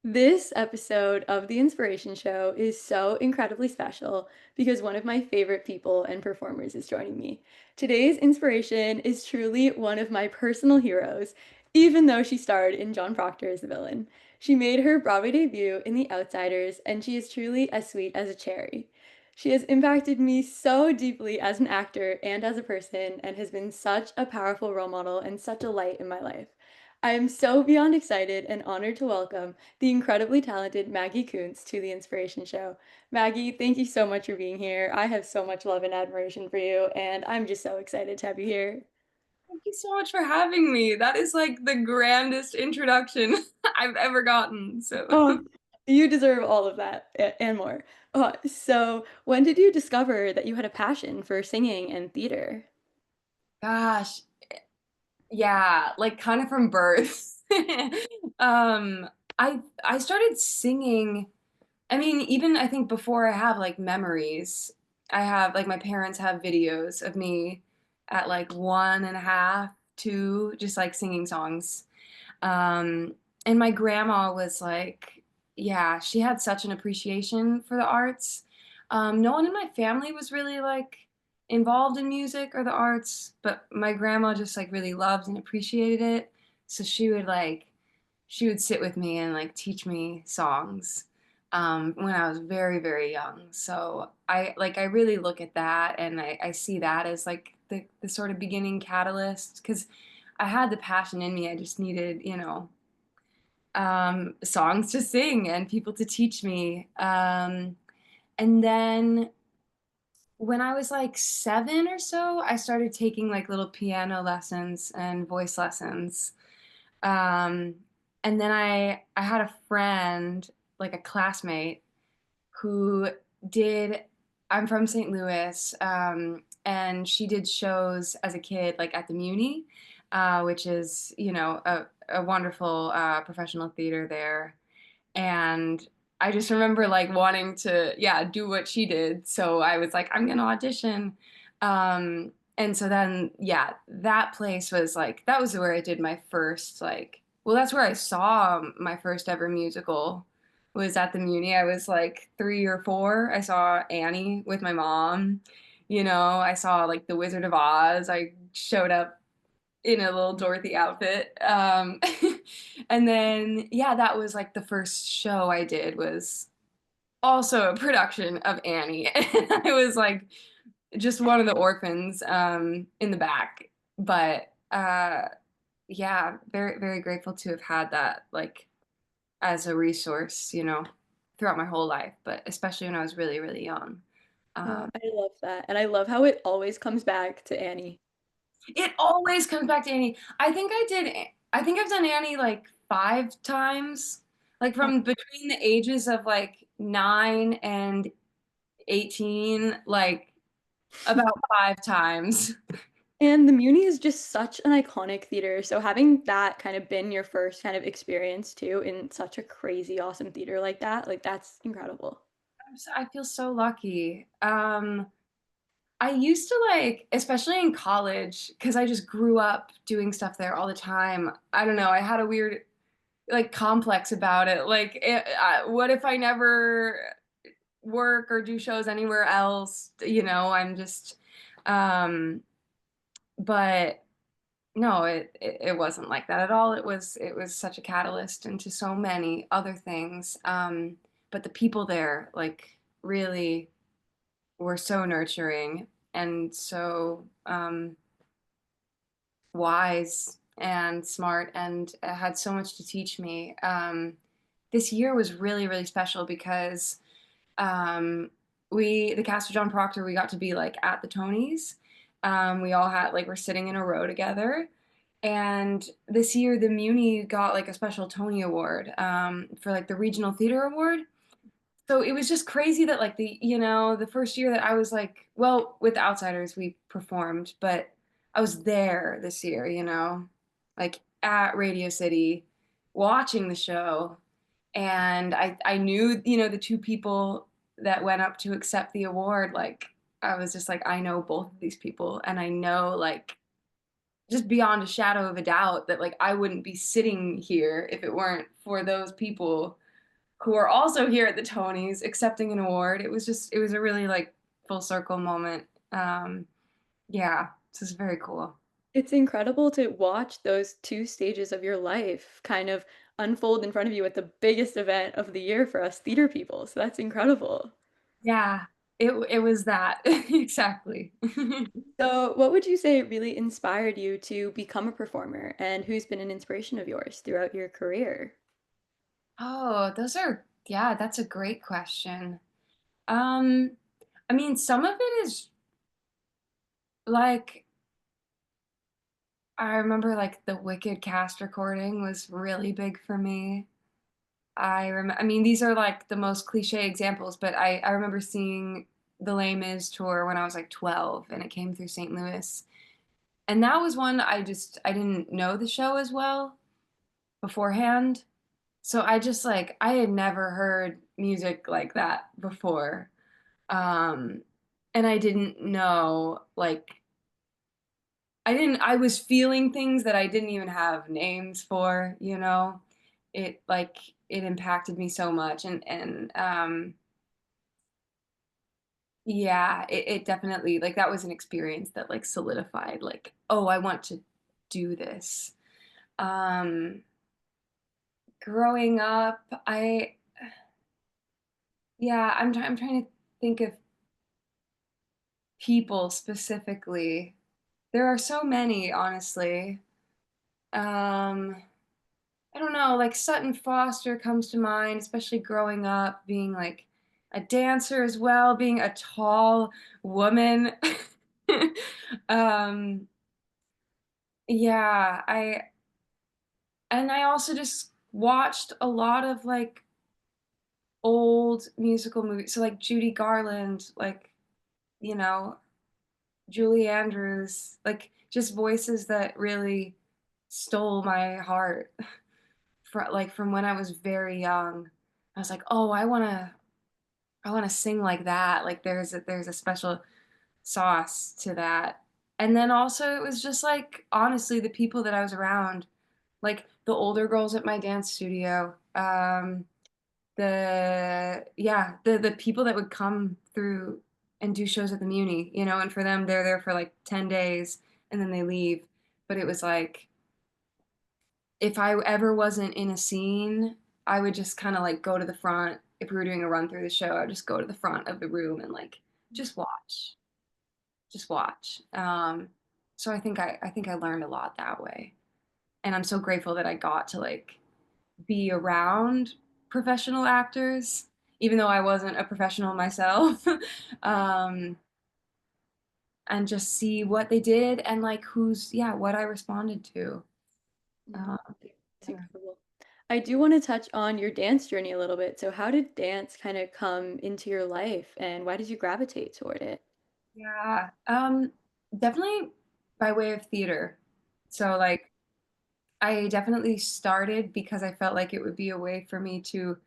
This episode of The Inspiration Show is so incredibly special because one of my favorite people and performers is joining me. Today's inspiration is truly one of my personal heroes, even though she starred in John Proctor as the villain. She made her Broadway debut in The Outsiders, and she is truly as sweet as a cherry. She has impacted me so deeply as an actor and as a person, and has been such a powerful role model and such a light in my life. I am so beyond excited and honored to welcome the incredibly talented Maggie Kuntz to the Inspiration Show. Maggie, thank you so much for being here. I have so much love and admiration for you, and I'm just so excited to have you here. Thank you so much for having me. That is like the grandest introduction I've ever gotten. So, Oh, you deserve all of that and more. So, when did you discover that you had a passion for singing and theater? gosh, yeah, like kind of from birth. Um, I started singing. I mean, even I think before I have like memories, I have like my parents have videos of me at like 1.5, 2, just like singing songs. Um, and my grandma was like, yeah, she had such an appreciation for the arts. No one in my family was really like involved in music or the arts, but my grandma just like really loved and appreciated it. So she would sit with me and like teach me songs when I was very, very young. So I really look at that and I see that as like the sort of beginning catalyst because I had the passion in me. I just needed, songs to sing and people to teach me. And then when I was like 7 or so, I started taking like little piano lessons and voice lessons. Um, and then I had a friend, like a classmate, who did. I'm from St. Louis, and she did shows as a kid, like at the Muni, which is a wonderful professional theater there. And I just remember like wanting to, yeah, do what she did. So I was like, I'm gonna audition. And so then, yeah, that place was like, that was where I did my first, like, well, that's where I saw my first ever musical was at the Muni. I was like 3 or 4. I saw Annie with my mom. I saw like The Wizard of Oz. I showed up in a little Dorothy outfit. And then yeah, that was like the first show I did was also a production of Annie. And I was like just one of the orphans in the back. But yeah, very, very grateful to have had that like as a resource, throughout my whole life, but especially when I was really, really young. Oh, Um, I love that. And I love how it always comes back to Annie. It always comes back to Annie. I think I've done Annie like 5 times. Like Oh, from between the ages of like 9 and 18, like about 5 times. and the Muni is just such an iconic theater. So having that kind of been your first kind of experience too in such a crazy awesome theater like that's incredible. I feel so lucky. I used to like, especially in college, because I just grew up doing stuff there all the time. I don't know, I had a weird like complex about it. Like, what if I never work or do shows anywhere else? I'm just, um, but no, it wasn't like that at all. It was such a catalyst into so many other things. But the people there, like, really were so nurturing and so wise and smart and had so much to teach me. This year was really, really special because um, the cast of John Proctor, we got to be like at the Tonys. We all had like we're sitting in a row together. And this year, the Muni got like a special Tony Award for like the Regional Theater Award. So it was just crazy that like the first year that I was like, well, with the Outsiders we performed, but I was there this year, like at Radio City watching the show. And I knew, the two people that went up to accept the award, like I was just like, I know both of these people and I know like just beyond a shadow of a doubt that like I wouldn't be sitting here if it weren't for those people. who are also here at the Tonys accepting an award. It was a really like full circle moment. Um, yeah, this is very cool. It's incredible to watch those 2 stages of your life kind of unfold in front of you at the biggest event of the year for us theater people, so that's incredible. Yeah, it was that exactly. So, what would you say really inspired you to become a performer, and who's been an inspiration of yours throughout your career? Oh, those are yeah, that's a great question. Um, I mean, some of it is like I remember like the Wicked cast recording was really big for me. I mean, these are like the most cliche examples, but I remember seeing the Les Mis tour when I was like 12 and it came through St. Louis. And that was one I didn't know the show as well beforehand. So I just like I had never heard music like that before. Um and I didn't know like I was feeling things that I didn't even have names for, you know. It like it impacted me so much and yeah, it definitely like that was an experience that like solidified like, oh, I want to do this. Um growing up, I yeah, I'm trying to think of people specifically. There are so many, honestly. Um I don't know, like Sutton Foster comes to mind, especially growing up, being like a dancer as well, being a tall woman. um, yeah, I also just watched a lot of like old musical movies. So like Judy Garland, like, you know, Julie Andrews, like just voices that really stole my heart from when I was very young. I was like, "Oh, I want to sing like that." Like there's a special sauce to that. And then also it was just like honestly the people that I was around, like the older girls at my dance studio, the people that would come through and do shows at the Muni, you know, and for them they're there for like 10 days and then they leave. But it was like if I ever wasn't in a scene, I would just kind of like go to the front. If we were doing a run through the show, I would just go to the front of the room and like just watch, just watch. So I think I learned a lot that way, and I'm so grateful that I got to like be around professional actors, even though I wasn't a professional myself, um, and just see what they did and like who's yeah what I responded to. Mhm. Uh, It's incredible. I do want to touch on your dance journey a little bit. So, how did dance kind of come into your life, and why did you gravitate toward it? Yeah, definitely by way of theater. So like I definitely started because I felt like it would be a way for me to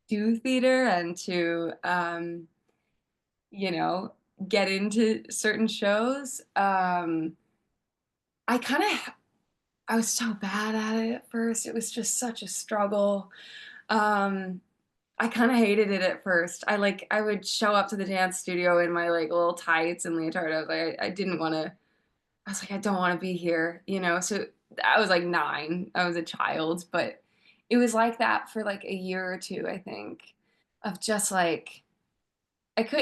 do theater and to you know, get into certain shows. I kind of I was so bad at it at first. It was just such a struggle. Um I kind of hated it at first. I would show up to the dance studio in my like little tights and leotard. I was like I didn't want to I was like, I don't want to be here, you know? So I was like 9. I was a child, but it was like that for like a year or two, I think, of just like,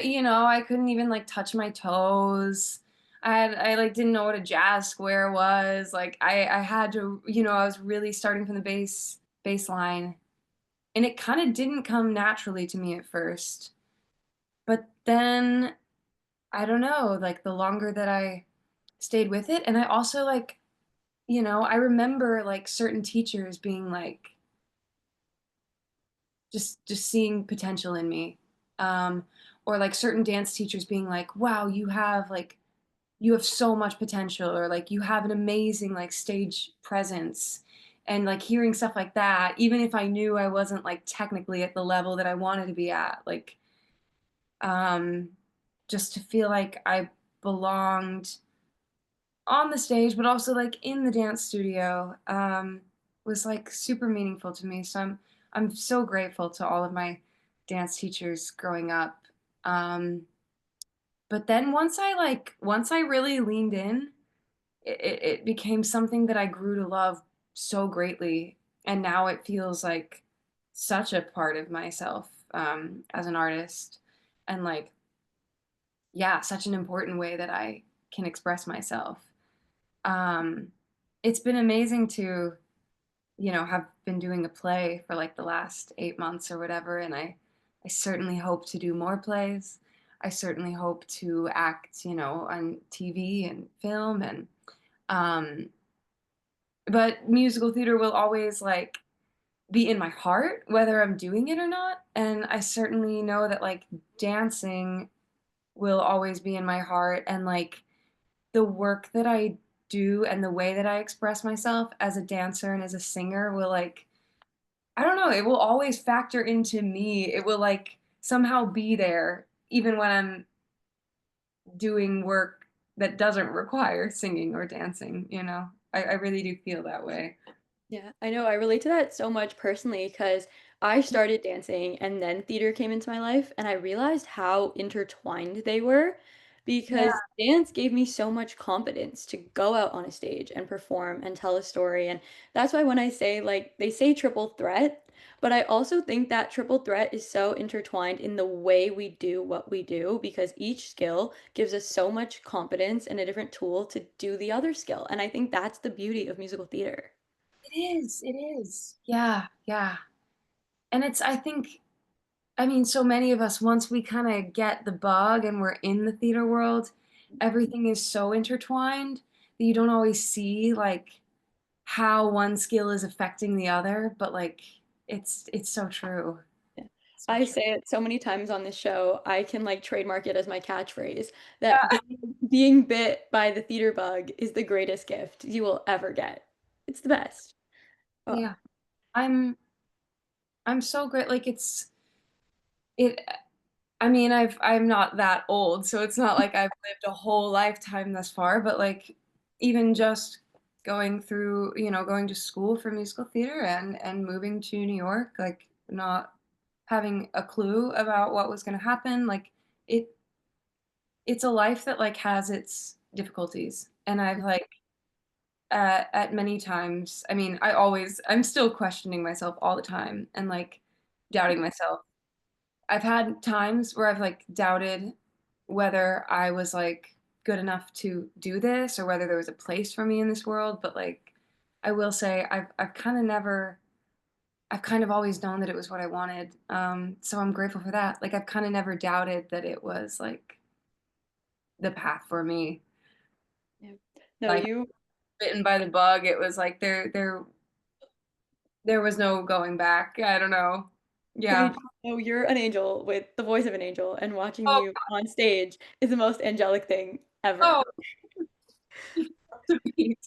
you know, I couldn't even like touch my toes. I like didn't know what a jazz square was. Like I had to, you know, I was really starting from the baseline and it kind of didn't come naturally to me at first. But then I don't know, like the longer that I stayed with it, and I also like you know, I remember like certain teachers being like just seeing potential in me. Um or like certain dance teachers being like, "Wow, you have so much potential," or like you have an amazing like stage presence. And like hearing stuff like that, even if I knew I wasn't like technically at the level that I wanted to be at, like um just to feel like I belonged on the stage, but also like in the dance studio, was like super meaningful to me. So I'm so grateful to all of my dance teachers growing up. Um, but then once I really leaned in, it became something that I grew to love so greatly, and now it feels like such a part of myself as an artist, and like yeah, such an important way that I can express myself. Um, it's been amazing to have been doing a play for like the last 8 months or whatever, and I certainly hope to do more plays. I certainly hope to act, on TV and film and um, but musical theater will always like be in my heart whether I'm doing it or not. And I certainly know that like dancing will always be in my heart, and like the work that I do and the way that I express myself as a dancer and as a singer will like I don't know, it will always factor into me. It will like somehow be there even when I'm doing work that doesn't require singing or dancing. I really do feel that way. Yeah, I know. I relate to that so much personally because I started dancing and then theater came into my life, and I realized how intertwined they were Yeah, because dance gave me so much confidence to go out on a stage and perform and tell a story. And that's why when I say, like, they say triple threat, but I also think that triple threat is so intertwined in the way we do what we do because each skill gives us so much confidence and a different tool to do the other skill. And I think that's the beauty of musical theater. it is. It is. Yeah, yeah. And I think, I mean, so many of us, once we kind of get the bug and we're in the theater world, everything is so intertwined that you don't always see like how one skill is affecting the other, but like it's so true. Yeah. So I true. say it so many times on this show, I can like trademark it as my catchphrase that Yeah. being bit by the theater bug is the greatest gift you will ever get. It's the best. Oh, Yeah. I'm I'm so great. Like it I mean, I'm not that old, so it's not like I've lived a whole lifetime thus far, but like even just going to school for musical theater and moving to New York, like not having a clue about what was going to happen, like it it's a life that like has its difficulties. And I've like at many times, I mean, I'm still questioning myself all the time and like doubting myself. I've had times where I've like doubted whether I was like good enough to do this or whether there was a place for me in this world, but like I will say I've kind of always known that it was what I wanted. So I'm grateful for that. Like I've kind of never doubted that it was like the path for me. yeah. No, Like you bitten by the bug, it was like there was no going back. I don't know. Yeah. no, you're an angel with the voice of an angel, and watching Oh, you on stage is the most angelic thing ever. oh, sweet.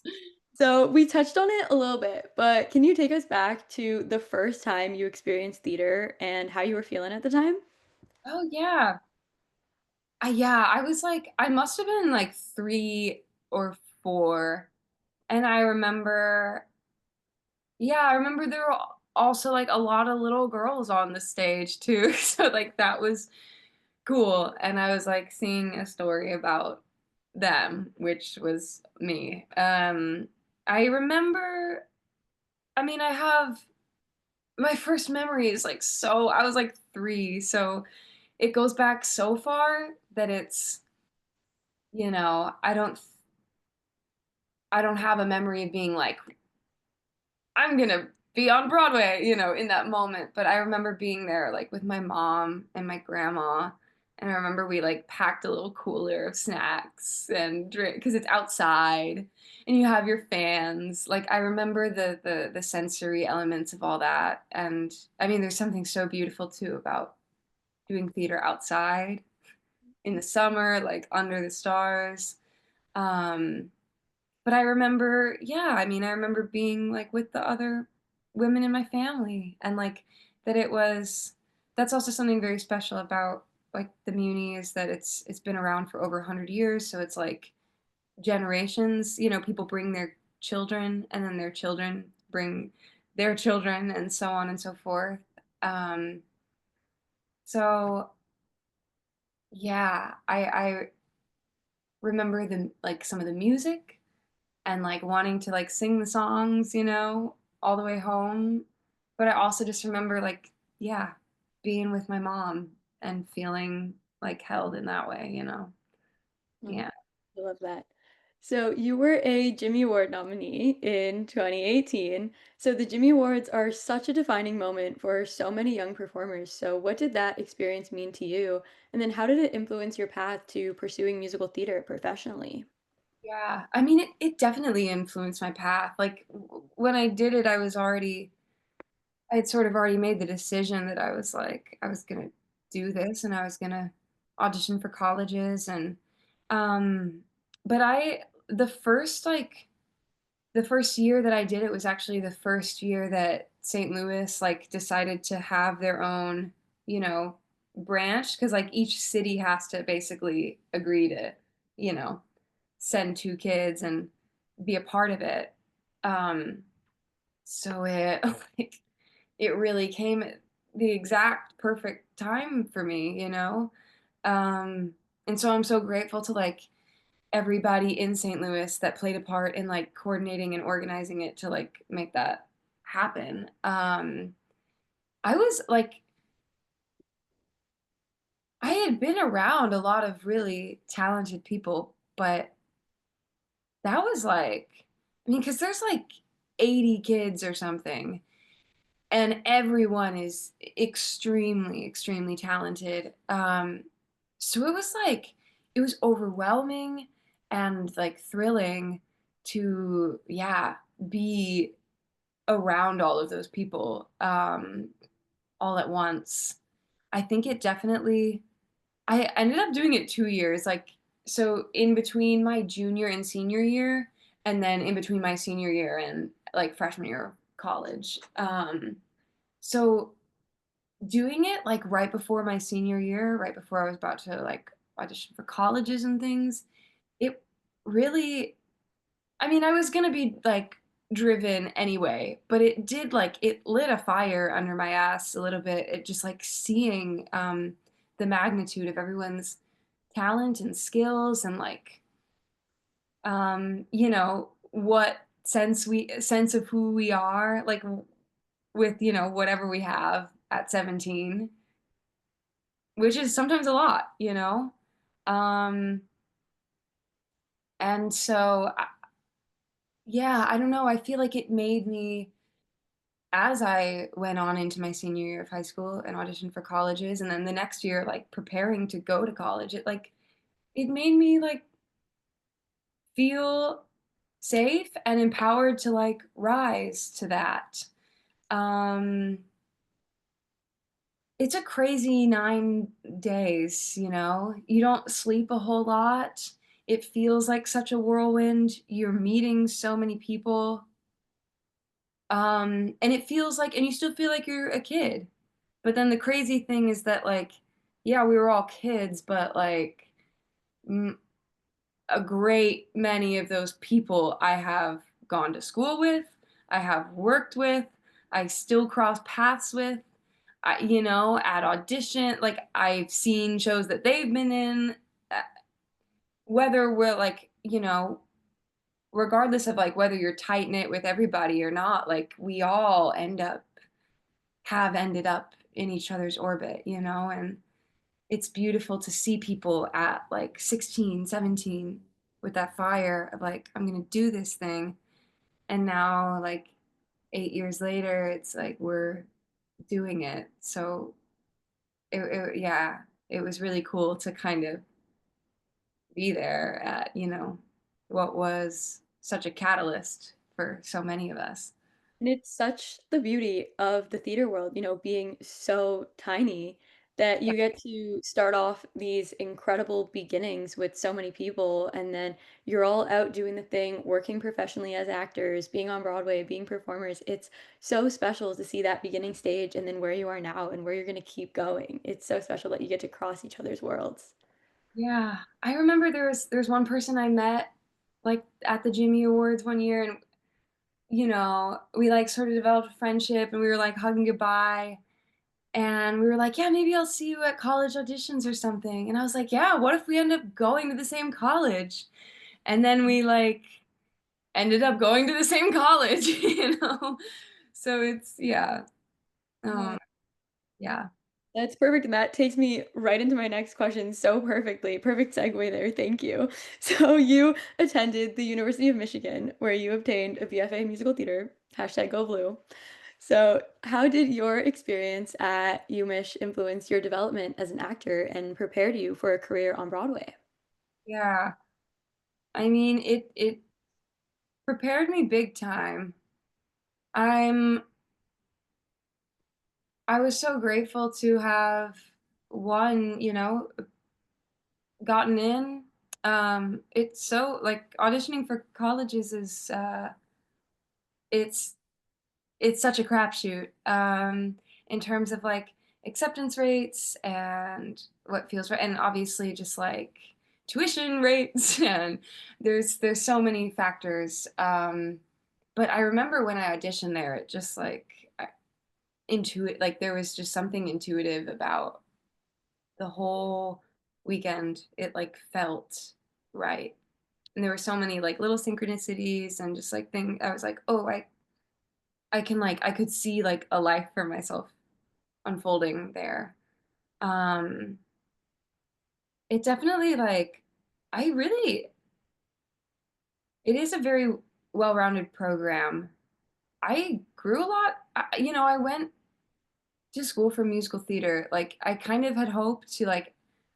So we touched on it a little bit, but can you take us back to the first time you experienced theater and how you were feeling at the time? Oh yeah. Yeah, I was like, I must have been like 3 or 4. And I remember, yeah, I remember there were also like a lot of little girls on the stage too. So like that was cool. And I was like seeing a story about them, which was me. I remember, I mean, I have my first memory is like I was like 3. So it goes back so far that you know, I don't have a memory of being like, I'm gonna be on Broadway, in that moment. But I remember being there like with my mom and my grandma. And I remember we like packed a little cooler of snacks and drink because it's outside and you have your fans. Like I remember the sensory elements of all that. And I mean, there's something so beautiful too about doing theater outside in the summer, like under the stars. Um, But I remember, yeah, I mean, I remember being like with the other women in my family and like that that's also something very special about like the Muni is that it's been around for over 100 years. So it's like generations, people bring their children and then their children bring their children and so on and so forth. Um, so yeah, I remember the like some of the music and like wanting to like sing the songs, all the way home. But I also just remember like, yeah, being with my mom and feeling like held in that way. Mm, Yeah. I love that. So you were a Jimmy Award nominee in 2018. So the Jimmy Awards are such a defining moment for so many young performers. So what did that experience mean to you? And then how did it influence your path to pursuing musical theater professionally? Yeah. I mean, it definitely influenced my path. Like when I did it, I had sort of already made the decision that I was like, I was gonna do this and I was gonna audition for colleges and um but the first year that I did it was actually the first year that St. Louis like decided to have their own, you know, branch because like each city has to basically agree to, you know, send two kids and be a part of it. Um so it like it really came at the exact perfect time for me. Um, and so I'm so grateful to like everybody in St. Louis that played a part in like coordinating and organizing it to like make that happen. I was like, I had been around a lot of really talented people, but that was like, I mean, because there's like 80 kids or something and everyone is extremely extremely talented, so it was like it was overwhelming and like thrilling to yeah be around all of those people, all at once. I think it definitely I ended up doing it 2 years, like so in between my junior and senior year and then in between my senior year and like freshman year of college. So doing it like right before my senior year, right before I was about to like audition for colleges and things, it really, I mean, I was gonna be like driven anyway, but it did like it lit a fire under my ass a little bit. It just like seeing the magnitude of everyone's talent and skills and like what sense of who we are like with whatever we have at 17, which is sometimes a lot. Um, and so, yeah, I don't know. I feel like it made me, as I went on into my senior year of high school and auditioned for colleges, and then the next year, like preparing to go to college, it made me like feel safe and empowered to like rise to that. Um, It's a crazy 9 days, you know? You don't sleep a whole lot. It feels like such a whirlwind. You're meeting so many people. And it feels like and you still feel like you're a kid. But then the crazy thing is that, like, yeah, we were all kids, but, like, m a great many of those people I have gone to school with, I have worked with, I still cross paths with. At audition, like I've seen shows that they've been in, uh, whether we're like, regardless of like whether you're tight knit with everybody or not, like we all have ended up in each other's orbit, and it's beautiful to see people at like 16, 17 with that fire of like, I'm gonna do this thing. And now, like 8 years later, it's like we're doing it. So yeah, it was really cool to kind of be there at, what was such a catalyst for so many of us. And it's such the beauty of the theater world, being so tiny that you get to start off these incredible beginnings with so many people, and then you're all out doing the thing, working professionally as actors, being on Broadway, being performers. It's so special to see that beginning stage and then where you are now and where you're going to keep going. It's so special that you get to cross each other's worlds. Yeah, I remember there's one person I met like at the Jimmy Awards one year, and we like sort of developed a friendship and we were like hugging goodbye. And we were like, yeah, maybe I'll see you at college auditions or something. And I was like, yeah, what if we end up going to the same college? And then we like ended up going to the same college, you know? So it's, yeah. Oh, Um, yeah. that's perfect, and that takes me right into my next question so perfectly. Perfect segue there, thank you. So you attended the University of Michigan, where you obtained a BFA in musical theater, hashtag go blue. So how did your experience at UMich influence your development as an actor and prepared you for a career on Broadway? Yeah. I mean, it prepared me big time. I'm I was so grateful to have one, gotten in. It's so like auditioning for colleges is it's it's such a crapshoot in terms of like acceptance rates and what feels right, and obviously just like tuition rates and there's so many factors. But I remember when I auditioned there, it just like like there was just something intuitive about the whole weekend. It like felt right. And there were so many like little synchronicities and just like things I was like, oh, I can like I could see like a life for myself unfolding there. Um it definitely like I really it is a very well-rounded program. I grew a lot. I went to school for musical theater. Like I kind of had hoped to like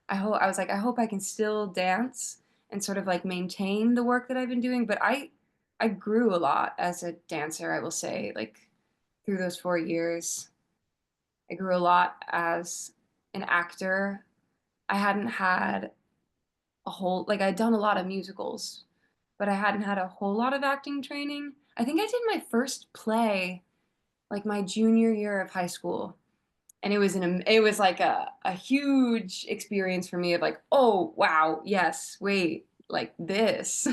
I was like I hope I can still dance and sort of like maintain the work that I've been doing, but I grew a lot as a dancer, I will say, like through those 4 years. I grew a lot as an actor. I hadn't had a whole like I'd done a lot of musicals, but I hadn't had a whole lot of acting training. I think I did my first play like my junior year of high school, and it was like a huge experience for me of like, oh wow, yes, wait, like this,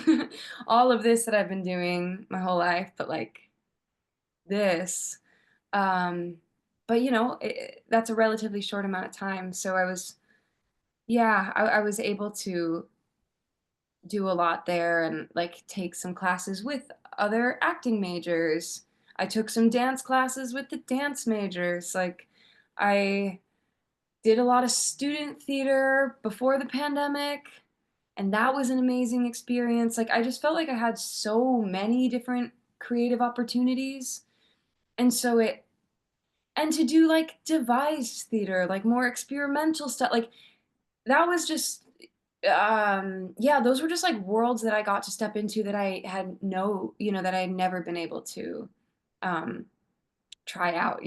all of this that I've been doing my whole life, but like this. Um, but that's a relatively short amount of time, so I was able to do a lot there and like take some classes with other acting majors. I took some dance classes with the dance majors. Like I did a lot of student theater before the pandemic, and that was an amazing experience. Like I just felt like I had so many different creative opportunities. And so it and to do like devised theater, like more experimental stuff, like that was just yeah, those were just like worlds that I got to step into that I had that I had never been able to um try out.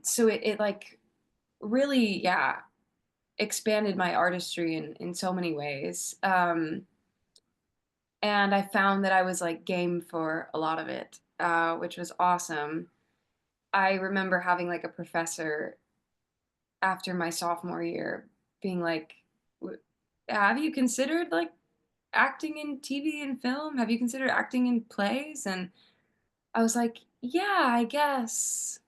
So it like really, yeah, expanded my artistry in so many ways. And I found that I was like game for a lot of it, which was awesome. I remember having like a professor after my sophomore year being like, have you considered like acting in TV and film? Have you considered acting in plays? And I was like, yeah, I guess.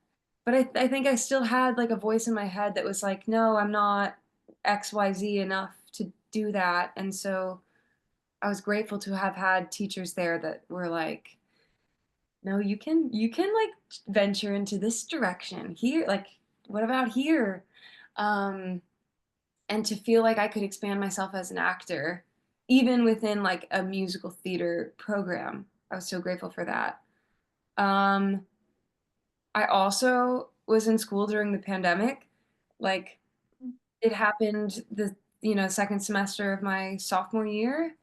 But I think I still had like a voice in my head that was like, no, I'm not XYZ enough to do that. And so I was grateful to have had teachers there that were like, no, you can like venture into this direction here. Like, what about here? Um, and to feel like I could expand myself as an actor, even within like a musical theater program. I was so grateful for that. Um, I also was in school during the pandemic. Like it happened the second semester of my sophomore year.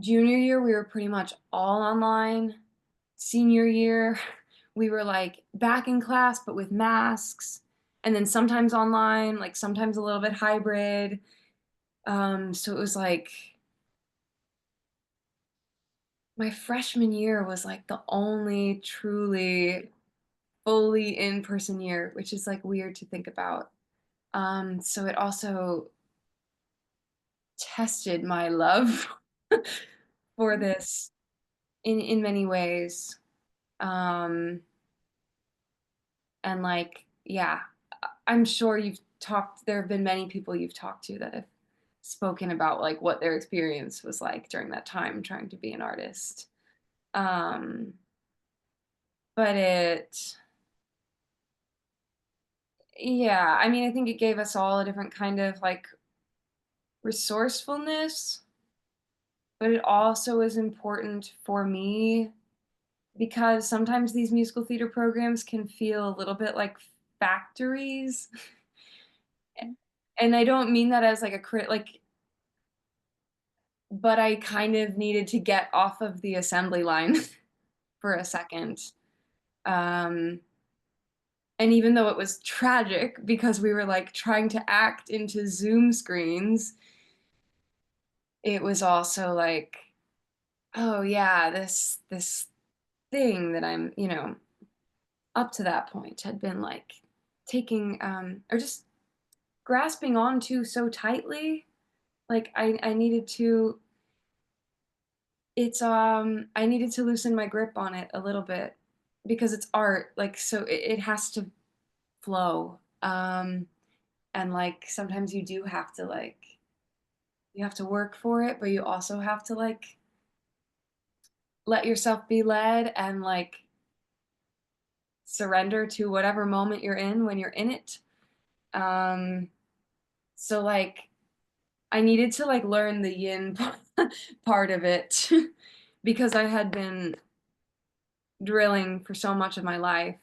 Junior year, we were pretty much all online. Senior year, we were like back in class, but with masks, and then sometimes online, like sometimes a little bit hybrid. So it was like my freshman year was like the only truly fully in-person year, which is like weird to think about. So it also tested my love for this. in many ways. Um, and like, yeah, I'm sure there have been many people you've talked to that have spoken about like what their experience was like during that time trying to be an artist. Um, but yeah, I mean, I think it gave us all a different kind of like resourcefulness, but it also is important for me because sometimes these musical theater programs can feel a little bit like factories. And I don't mean that as like a like, but I kind of needed to get off of the assembly line for a second. Um, and even though it was tragic because we were like trying to act into Zoom screens, it was also like, oh yeah, this thing that I'm, up to that point had been like taking or just grasping onto so tightly. Like I needed to I needed to loosen my grip on it a little bit because it's art, like so it has to flow. And like sometimes you do have to like you have to work for it, but you also have to like let yourself be led and like surrender to whatever moment you're in when you're in it. Um, so like I needed to like learn the yin part of it because I had been drilling for so much of my life.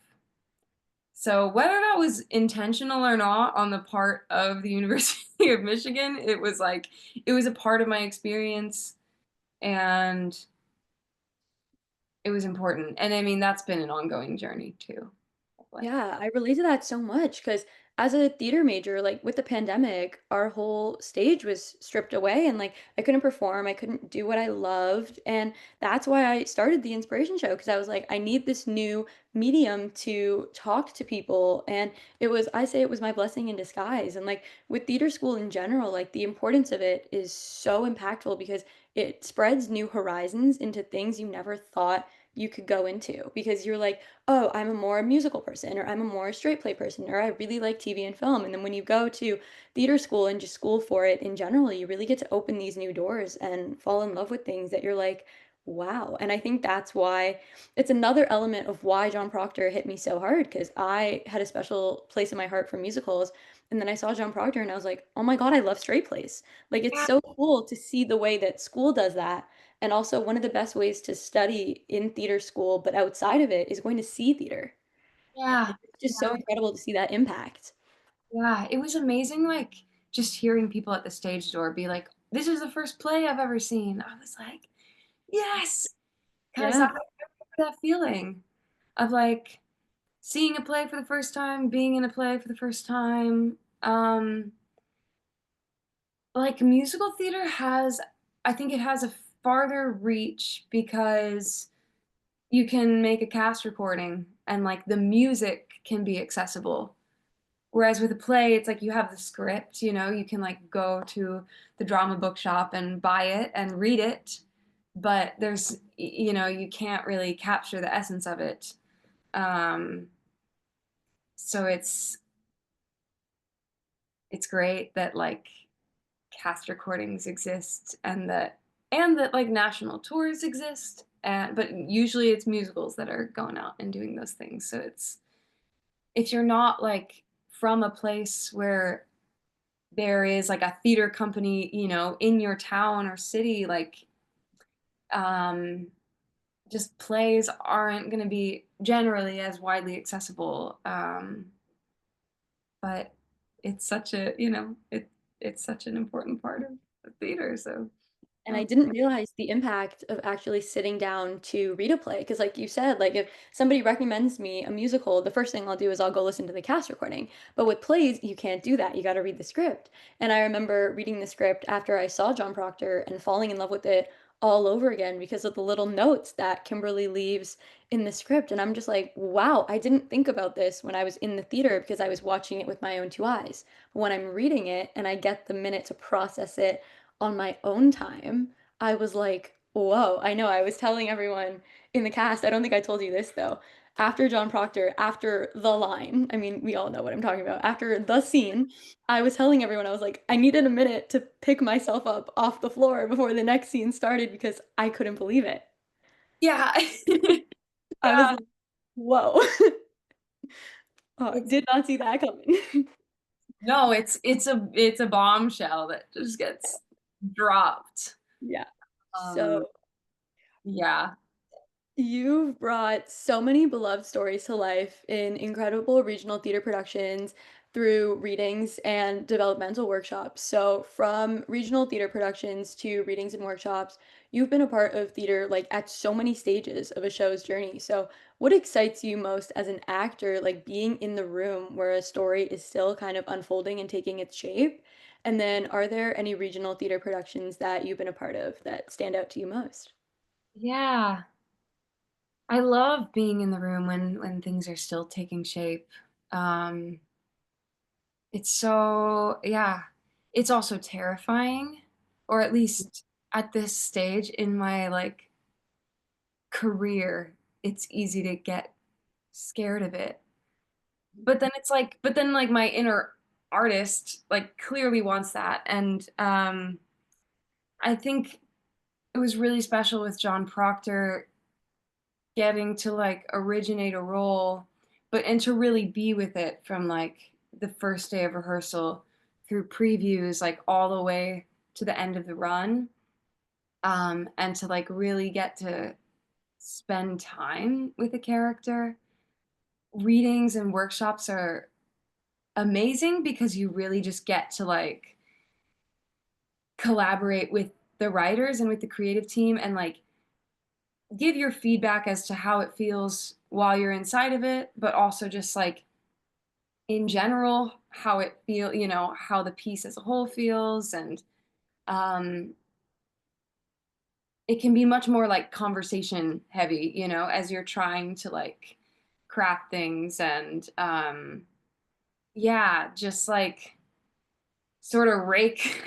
So whether that was intentional or not on the part of the University of Michigan, it was like it was a part of my experience and it was important. And I mean that's been an ongoing journey too. Like Yeah, I relate to that so much because as a theater major, like with the pandemic, our whole stage was stripped away and like I couldn't perform, I couldn't do what I loved. And that's why I started the inspiration show because I was like, I need this new medium to talk to people. And I say it was my blessing in disguise. And like with theater school in general, like the importance of it is so impactful because it spreads new horizons into things you never thought you could go into because you're like, oh, I'm a more musical person, or I'm a more straight play person, or I really like TV and film. And then when you go to theater school and just school for it in general, you really get to open these new doors and fall in love with things that you're like, wow. And I think that's why it's another element of why John Proctor hit me so hard because I had a special place in my heart for musicals. And then I saw John Proctor and I was like, oh my God, I love straight plays. Like it's so cool to see the way that school does that and also, one of the best ways to study in theater school, but outside of it, is going to see theater. yeah, And it's just so incredible to see that impact. yeah, it was amazing, like, just hearing people at the stage door be like, "This is the first play I've ever seen." I was like, "Yes!" 'Cause I Yeah. remember that feeling of, like, seeing a play for the first time, being in a play for the first time. Like, musical theater has I think it has a farther reach because you can make a cast recording and, like, the music can be accessible. Whereas with a play, it's like you have the script, you can like go to the drama bookshop and buy it and read it, but you can't really capture the essence of it. Um, so it's great that like cast recordings exist and that like national tours exist. But usually it's musicals that are going out and doing those things. So it's if you're not like from a place where there is like a theater company, in your town or city, like um just plays aren't going to be generally as widely accessible. But it's such a, it's such an important part of theater. So, And I oh, didn't realize the impact of actually sitting down to read a play. Because, like you said, like if somebody recommends me a musical, the first thing I'll do is I'll go listen to the cast recording. But with plays, you can't do that. You got to read the script. And I remember reading the script after I saw John Proctor and falling in love with it all over again because of the little notes that Kimberly leaves in the script. And I'm just like, wow, I didn't think about this when I was in the theater because I was watching it with my own two eyes. But when I'm reading it and I get the minute to process it on my own time, I was like, Whoa, I know. I was telling everyone in the cast, I don't think I told you this though. After John Proctor, after the line, I mean, we all know what I'm talking about. After the scene, I was telling everyone, I was like, I needed a minute to pick myself up off the floor before the next scene started because I couldn't believe it. Yeah. I was Yeah. like, whoa. Oh, It's did not see that coming. no, it's a bombshell that just gets dropped. Yeah. Um, So yeah. you've brought so many beloved stories to life in incredible regional theater productions through readings and developmental workshops. So, from regional theater productions to readings and workshops, you've been a part of theater like at so many stages of a show's journey. So, what excites you most as an actor, like being in the room where a story is still kind of unfolding and taking its shape? And then, are there any regional theater productions that you've been a part of that stand out to you most? Yeah. I love being in the room when things are still taking shape. Um, it's so yeah. It's also terrifying, or at least at this stage in my like career, it's easy to get scared of it. But then like my inner artist like clearly wants that. And I think it was really special with John Proctor getting to like originate a role, but and to really be with it from like the first day of rehearsal through previews, like all the way to the end of the run. And to like really get to spend time with a character. Readings and workshops are amazing because you really just get to like collaborate with the writers and with the creative team and like give your feedback as to how it feels while you're inside of it, but also just like in general how it feel, how the piece as a whole feels. And um it can be much more like conversation heavy, as you're trying to like craft things. And yeah, just like sort of rake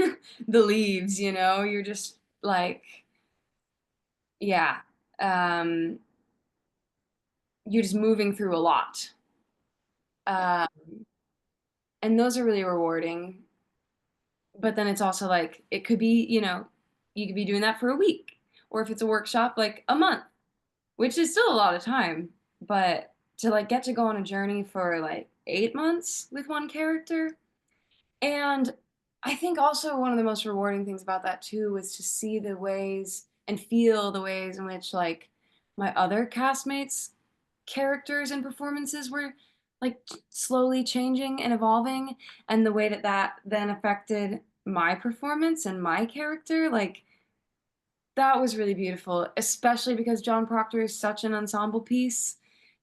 the leaves, you're just like, yeah, um you're just moving through a lot. uh, and those are really rewarding. But then it's also like it could be, you could be doing that for a week, or if it's a workshop, like a month, which is still a lot of time. But to like get to go on a journey for like 8 months with one character. And I think also one of the most rewarding things about that too was to see the ways and feel the ways in which like my other castmates' characters and performances were like slowly changing and evolving, and the way that that then affected my performance and my character. Like that was really beautiful, especially because John Proctor is such an ensemble piece.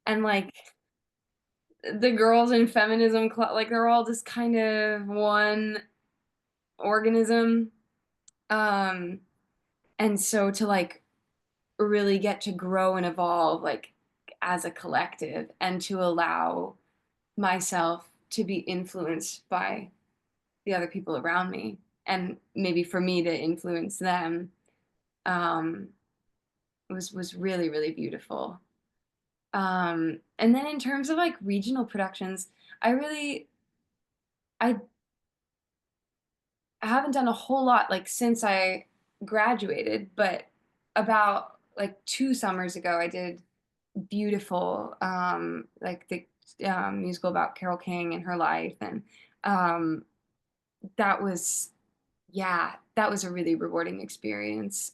And like the girls in feminism club, like they're all just kind of one organism. Um, and so to like really get to grow and evolve like as a collective and to allow myself to be influenced by the other people around me and maybe for me to influence them, um, was really, really beautiful. And then in terms of like regional productions, I really I I haven't done a whole lot like since I graduated, but about like 2 summers ago, I did Beautiful, like the musical about Carole King and her life, and um, that was yeah, that was a really rewarding experience.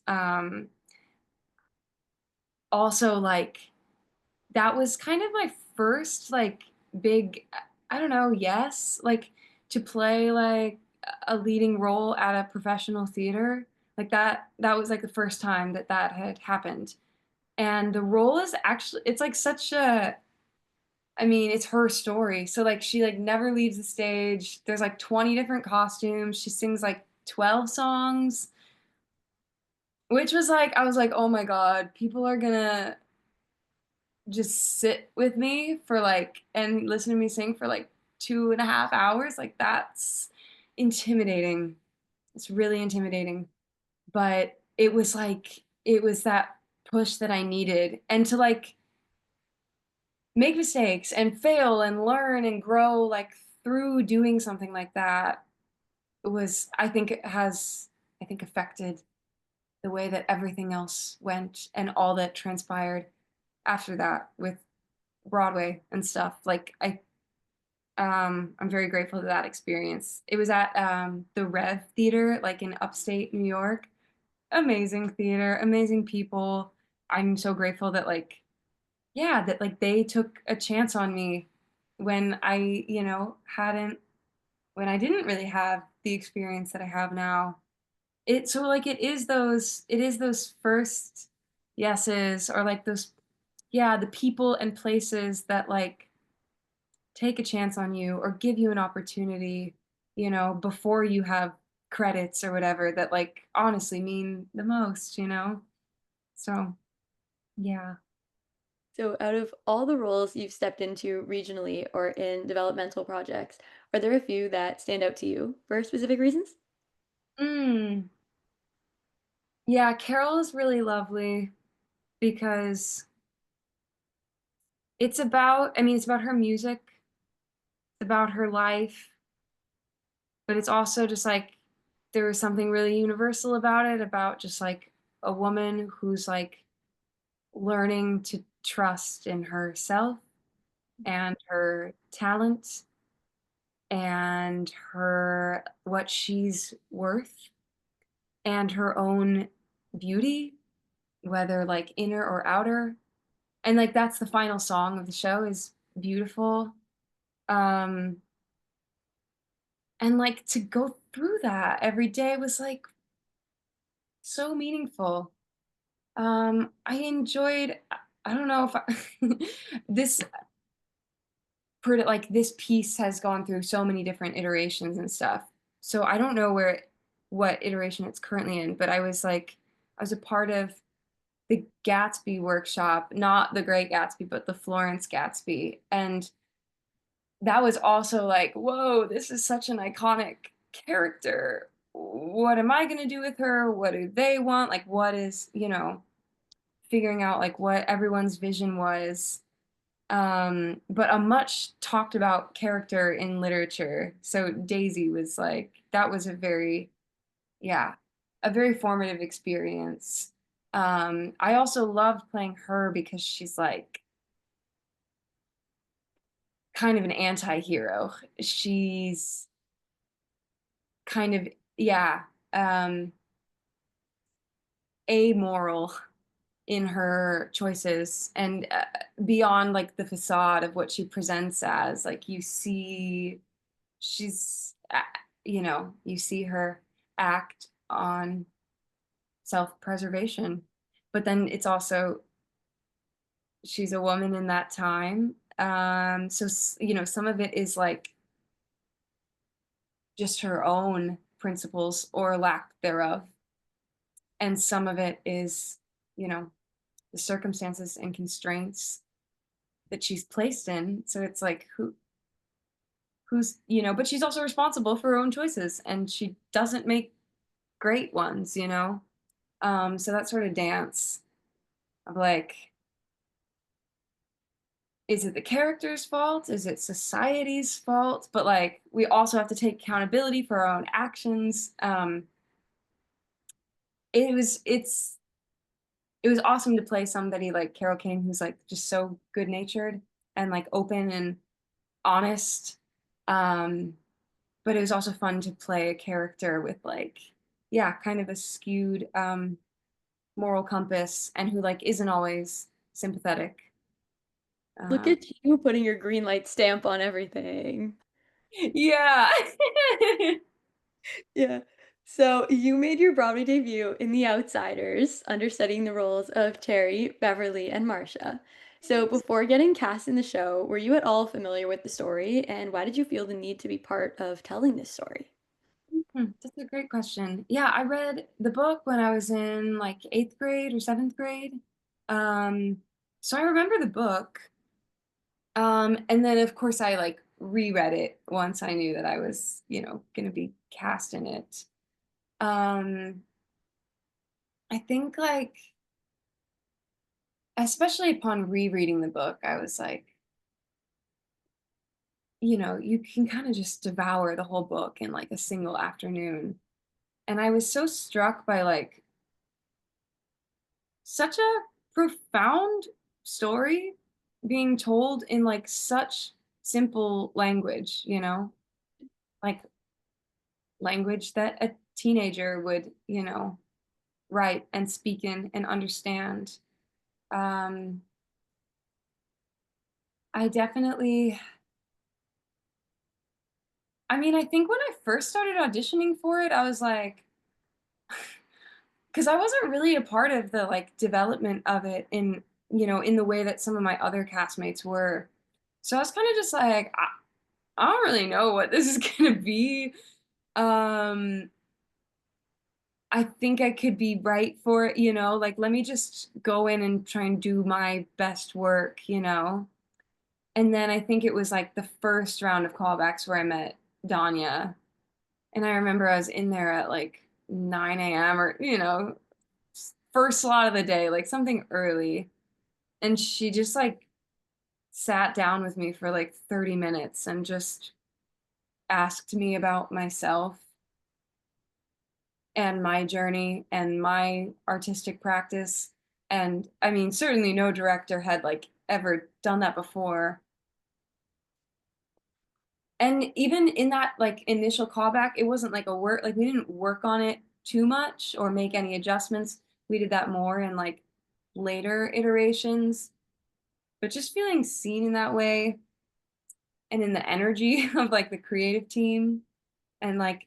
Also, like that was kind of my first like big, I don't know, yes, like to play like a leading role at a professional theater. Like that was like the first time that that had happened. And the role is actually it's like such a I mean, it's her story. So like she like never leaves the stage. There's like 20 different costumes. She sings like 12 songs, which was like I was like, "Oh my God, people are gonna just sit with me for like and listen to me sing for like 2.5 hours." Like that's intimidating. It's really intimidating. But it was like it was that push that I needed, and to, like, make mistakes and fail and learn and grow, like, through doing something like that was I think it has, I think, affected the way that everything else went and all that transpired after that with Broadway and stuff. Like, I'm very grateful to that experience. It was at, the Rev Theater, like, in upstate New York. Amazing theater, amazing people. I'm so grateful that, like, yeah, that, like, they took a chance on me when I, hadn't when I didn't really have the experience that I have now. Like, it is those first yeses, or, like, those, yeah, the people and places that, like, take a chance on you or give you an opportunity, before you have credits or whatever, that, like, honestly mean the most. So, yeah. So, out of all the roles you've stepped into regionally or in developmental projects, are there a few that stand out to you for specific reasons? Mm. Yeah, Carol is really lovely because it's about her music, it's about her life, but it's also just like there was something really universal about it, about just like a woman who's like learning to trust in herself and her talent and her what she's worth and her own beauty, whether like inner or outer. And like that's the final song of the show is beautiful. Um and like to go through that every day was like so meaningful. I enjoyed I don't know if this like this piece has gone through so many different iterations and stuff. So I don't know what iteration it's currently in, but I was a part of the Gatsby workshop, not the Great Gatsby, but the Florence Gatsby. And that was also like, whoa, this is such an iconic character. What am I going to do with her? What do they want? Like, what is, figuring out like what everyone's vision was. But a much talked about character in literature. So Daisy was like, that was yeah, a very formative experience. I also loved playing her because she's like kind of an anti-hero. She's kind of, yeah, um, amoral in her choices and beyond like the facade of what she presents as. Like you see, she's, you see her act on self-preservation, but then it's also she's a woman in that time. So some of it is like just her own principles or lack thereof, and some of it is, you know, the circumstances and constraints that she's placed in. So it's like who's, but she's also responsible for her own choices, and she doesn't make great ones. So that sort of dance of like, is it the character's fault? Is it society's fault? But like, we also have to take accountability for our own actions. It was awesome to play somebody like Carol King, who's like just so good natured and like open and honest. Um, but it was also fun to play a character with like, yeah, kind of a skewed moral compass, and who like isn't always sympathetic. Look Uh, at you putting your green light stamp on everything. yeah. Yeah. So you made your Broadway debut in The Outsiders, understudying the roles of Terry, Beverly, and Marcia. So before getting cast in the show, were you at all familiar with the story, and why did you feel the need to be part of telling this story? That's a great question. Yeah, I read the book when I was in like eighth grade or seventh grade. Um, so I remember the book. And then of course I like reread it once I knew that I was, gonna be cast in it. Um, I think like especially upon rereading the book, I was like, you can kind of just devour the whole book in like a single afternoon. And I was so struck by like such a profound story being told in like such simple language, like language that a teenager would, write and speak in and understand. Um, I definitely, I mean, I think when I first started auditioning for it, I was like, because I wasn't really a part of the like development of it in the way that some of my other castmates were. So I was kind of just like, I don't really know what this is gonna be. Um, I think I could be right for it, like let me just go in and try and do my best work. And then I think it was like the first round of callbacks where I met Danya. And I remember I was in there at like 9 a.m. or, first slot of the day, like something early. And she just like sat down with me for like 30 minutes and just asked me about myself and my journey and my artistic practice. And I mean, certainly no director had like ever done that before. And even in that like initial callback, it wasn't like a work, like we didn't work on it too much or make any adjustments. We did that more in like later iterations, but just feeling seen in that way and in the energy of like the creative team and like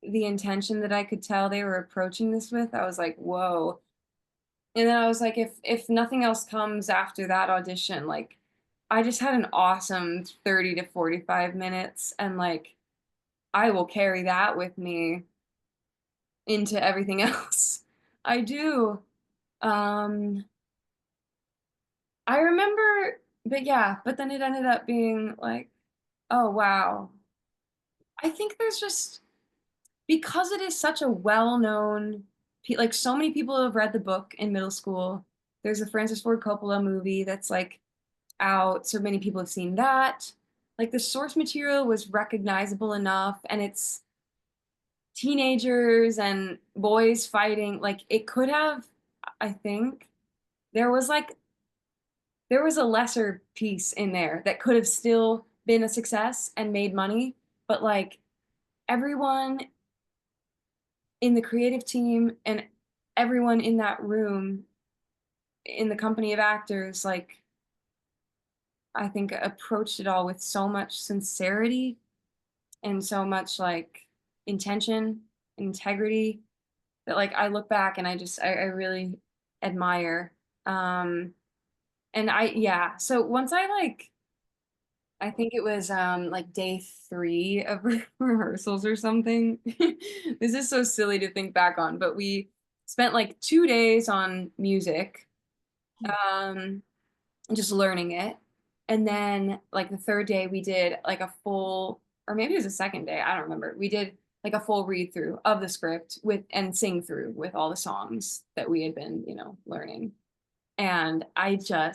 the intention that I could tell they were approaching this with, I was like, whoa. And then I was like, if nothing else comes after that audition, like I just had an awesome 30 to 45 minutes and like I will carry that with me into everything else I do. Um I remember, but yeah, but then it ended up being like, oh wow. I think there's just because it is such a well-known like so many people have read the book in middle school. There's a Francis Ford Coppola movie that's like out, so many people have seen that. Like the source material was recognizable enough and it's teenagers and boys fighting. Like it could have, I think, there was like there was a lesser piece in there that could have still been a success and made money, but like everyone in the creative team and everyone in that room in the company of actors like I think approached it all with so much sincerity and so much like intention and integrity that like I look back and I really admire. um and I yeah, so once I think it was like day 3 of rehearsals or something. This is so silly to think back on, but we spent like 2 days on music, um, just learning it. And then like the third day we did like a full, or maybe it was the second day, I don't remember. We did like a full read through of the script with and sing through with all the songs that we had been, learning. And I don't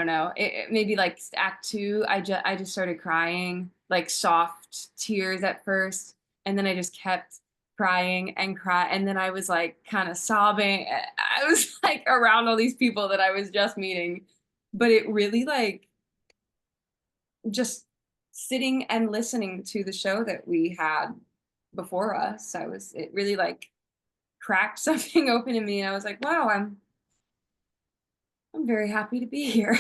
know. Maybe like act 2, I just started crying, like soft tears at first, and then I just kept crying and cry, and then I was like kind of sobbing. I was like around all these people that I was just meeting, but it really like just sitting and listening to the show that we had before us. It really like cracked something open in me, and I was like, wow, I'm very happy to be here.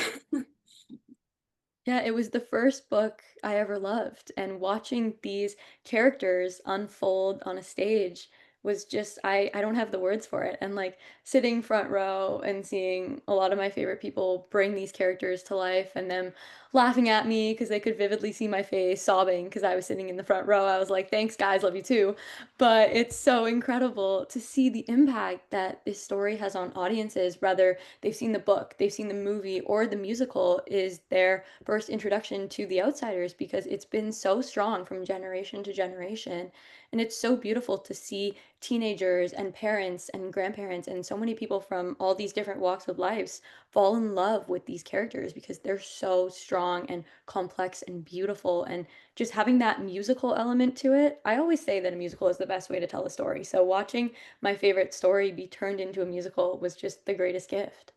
Yeah, it was the first book I ever loved, and watching these characters unfold on a stage was just I don't have the words for it. And like sitting front row and seeing a lot of my favorite people bring these characters to life and them laughing at me because they could vividly see my face, sobbing because I was sitting in the front row. I was like, "Thanks guys, love you too." But it's so incredible to see the impact that this story has on audiences, whether they've seen the book, they've seen the movie, or the musical is their first introduction to The Outsiders because it's been so strong from generation to generation. And it's so beautiful to see teenagers and parents and grandparents and so many people from all these different walks of lives fall in love with these characters because they're so strong and complex and beautiful. And just having that musical element to it, I always say that a musical is the best way to tell a story. So watching my favorite story be turned into a musical was just the greatest gift.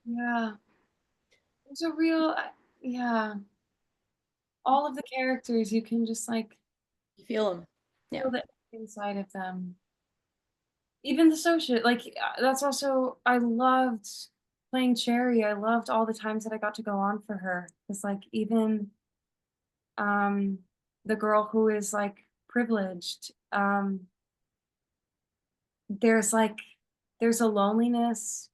Yeah. There's a real, yeah. All of the characters, you can just like You feel them. Yeah. feel the inside of them. Even the social, like that's also, I loved playing Cherry. I loved all the times that I got to go on for her. It's like even um the girl who is like privileged, there's like there's a loneliness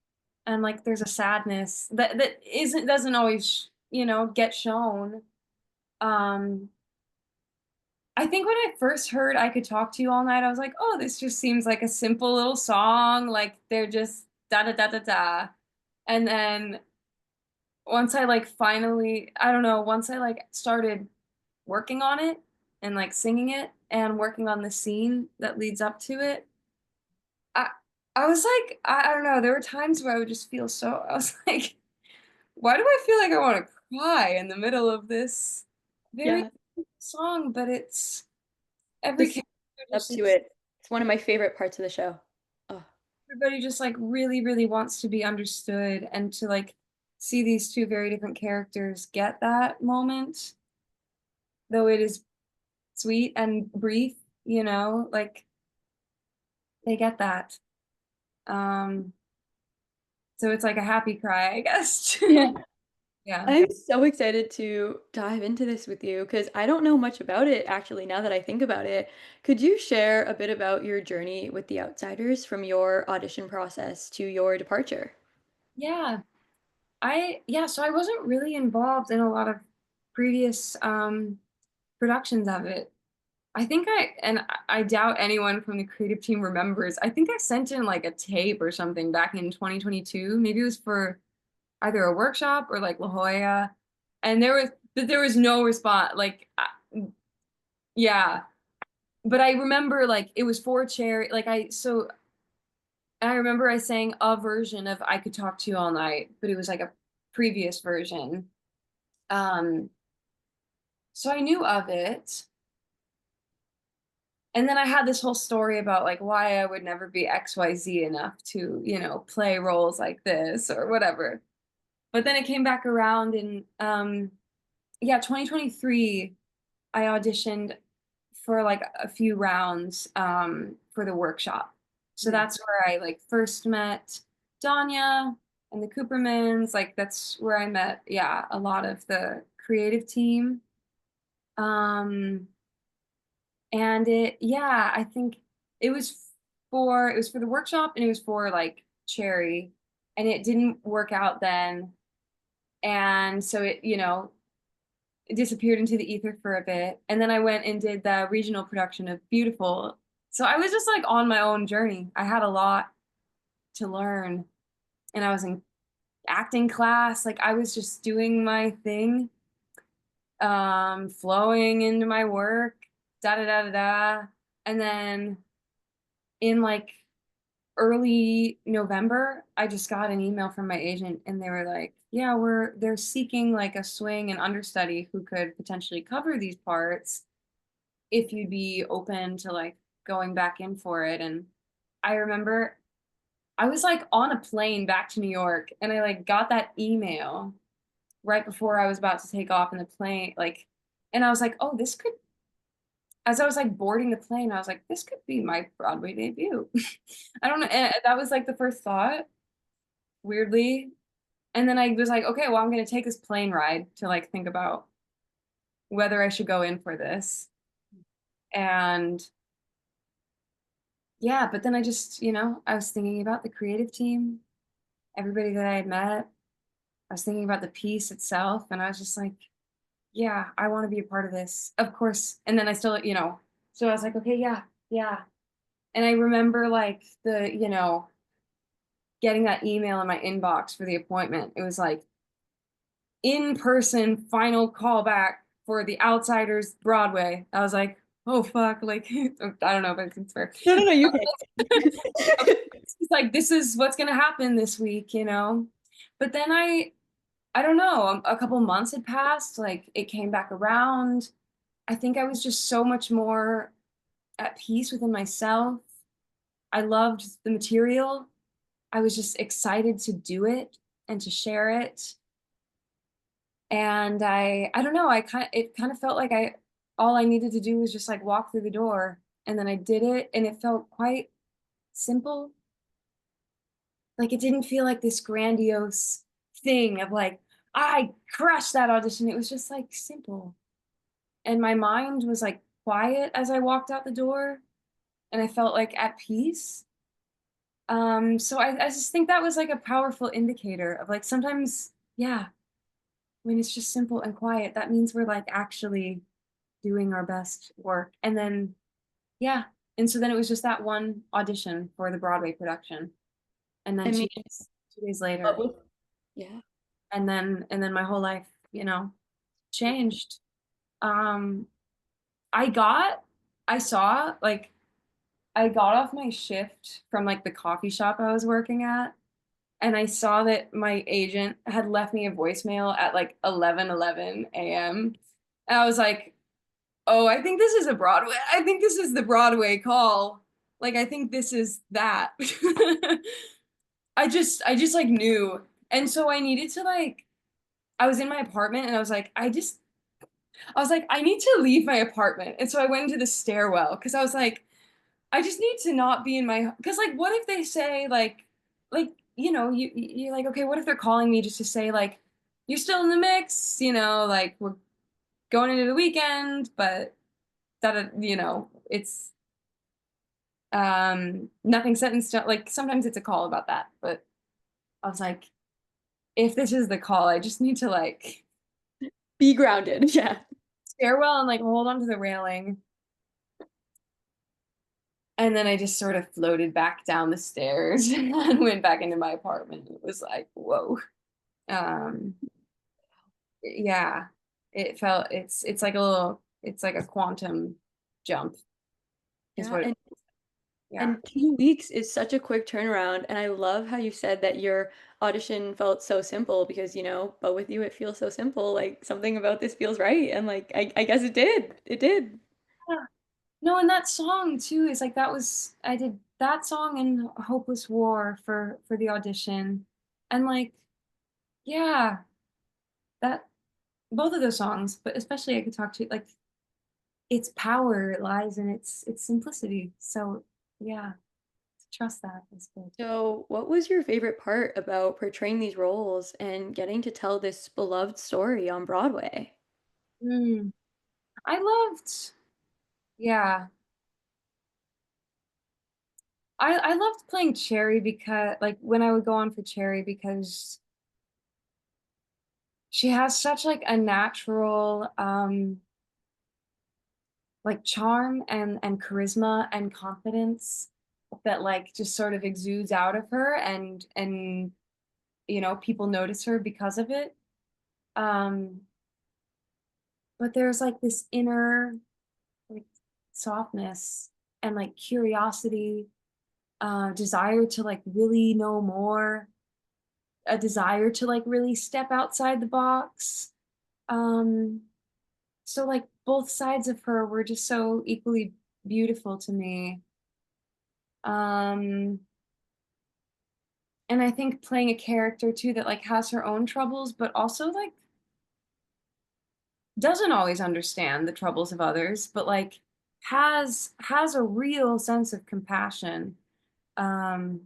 and like there's a sadness that isn't doesn't always, get shown. Um I think when I first heard I Could Talk to You All Night, I was like, oh, this just seems like a simple little song. Like they're just da da da da da. And then once I like finally, I don't know, once I like started working on it and like singing it and working on the scene that leads up to it, I I was like, I don't know, there were times where I would just feel so, I was like, why do I feel like I want to cry in the middle of this very Yeah. song? But it's The every scene character up just to is, it. It's one of my favorite parts of the show. Oh, everybody just like really, really wants to be understood and to like see these two very different characters get that moment, though it is sweet and brief, like they get that. Um, so it's like a happy cry, I guess. yeah. Yeah. I'm so excited to dive into this with you because I don't know much about it actually now that I think about it. Could you share a bit about your journey with The Outsiders from your audition process to your departure? Yeah. So I wasn't really involved in a lot of previous productions of it. I think I doubt anyone from the creative team remembers. I think I sent in like a tape or something back in 2022. Maybe it was for either a workshop or like La Jolla. And there was no response. Like yeah. But I remember like it was for Cherry. I remember I sang a version of I Could Talk to You All Night, but it was like a previous version. Um, so I knew of it. And then I had this whole story about like why I would never be XYZ enough to, play roles like this or whatever. But then it came back around in yeah, 2023, I auditioned for like a few rounds for the workshop. So Mm. that's where I like first met Danya and the Coopermans. Like that's where I met, yeah, a lot of the creative team. Um, and yeah, I think it was for the workshop and it was for like Cherry, and it didn't work out then. And so it disappeared into the ether for a bit. And then I went and did the regional production of Beautiful. So I was just like on my own journey. I had a lot to learn, and I was in acting class. Like I was just doing my thing, flowing into my work, da da da da da. And then in like early November, I just got an email from my agent and they were like, yeah, they're seeking like a swing and understudy who could potentially cover these parts if you'd be open to like going back in for it. And I remember I was like on a plane back to New York and I like got that email right before I was about to take off in the plane, like, and I was like, oh, this could, as I was like boarding the plane, I was like, this could be my Broadway debut. I don't know. And that was like the first thought, weirdly. And then I was like, okay, well, I'm going to take this plane ride to like think about whether I should go in for this. And yeah, but then I just, I was thinking about the creative team, everybody that I had met. I was thinking about the piece itself, and I was just like, yeah, I want to be a part of this, of course. And then I still, so I was like, okay, yeah, yeah. And I remember like getting that email in my inbox for the appointment. It was like in person final callback for The Outsiders Broadway. I was like, oh fuck, like I don't know if I can swear. No, no, no, you can. It's like this is what's gonna happen this week, you know? But then I don't know, a couple months had passed, like it came back around. I think I was just so much more at peace within myself. I loved the material. I was just excited to do it and to share it. And I don't know, it kind of felt like I all I needed to do was just like walk through the door, and then I did it and it felt quite simple. Like it didn't feel like this grandiose thing of like I crushed that audition. It was just like simple. And my mind was like quiet as I walked out the door, and I felt like at peace. So I just think that was like a powerful indicator of like sometimes, yeah, when it's just simple and quiet, that means we're like actually doing our best work. And then, yeah. And so then it was just that one audition for the Broadway production. And I then mean, 2 days what later, was, yeah. and then my whole life, changed. Um, I got, I saw like I got off my shift from like the coffee shop I was working at, and I saw that my agent had left me a voicemail at like 11:11 a.m. And I was like, "Oh, I think this is a Broadway. I think this is the Broadway call. Like I think this is that." I just like knew. And so I needed to like I was in my apartment and I was like I need to leave my apartment. And so I went into the stairwell because I was like I just need to not be in my because like what if they say like you're like okay what if they're calling me just to say like you're still in the mix, like we're going into the weekend but that it's nothing set in stone. Like sometimes it's a call about that, but I was like if this is the call I just need to like Be grounded. Yeah. stairwell and like hold on to the railing. And then I just sort of floated back down the stairs and went back into my apartment. It was like, whoa. Um, yeah, it's like it's like a quantum jump is Yeah. what it, And yeah. and 2 weeks is such a quick turnaround. And I love how you said that your audition felt so simple because, but with you it feels so simple. Like something about this feels right. And like I guess it did. It did. Yeah. No, and that song too is like I did that song and Hopeless War for the audition. And like, yeah, that both of those songs, but especially I could talk to like its power lies in its simplicity. So yeah, to trust that is good. So, what was your favorite part about portraying these roles and getting to tell this beloved story on Broadway? Mm. I loved, yeah, I loved playing Cherry because like when I would go on for Cherry because she has such like a natural like charm and charisma and confidence that like just sort of exudes out of her and people notice her because of it. Um but there's like this inner like softness and like curiosity, desire to like really know more, a desire to like really step outside the box. Um, so like both sides of her were just so equally beautiful to me. Um, and I think playing a character too that like has her own troubles, but also like doesn't always understand the troubles of others, but like has a real sense of compassion, um,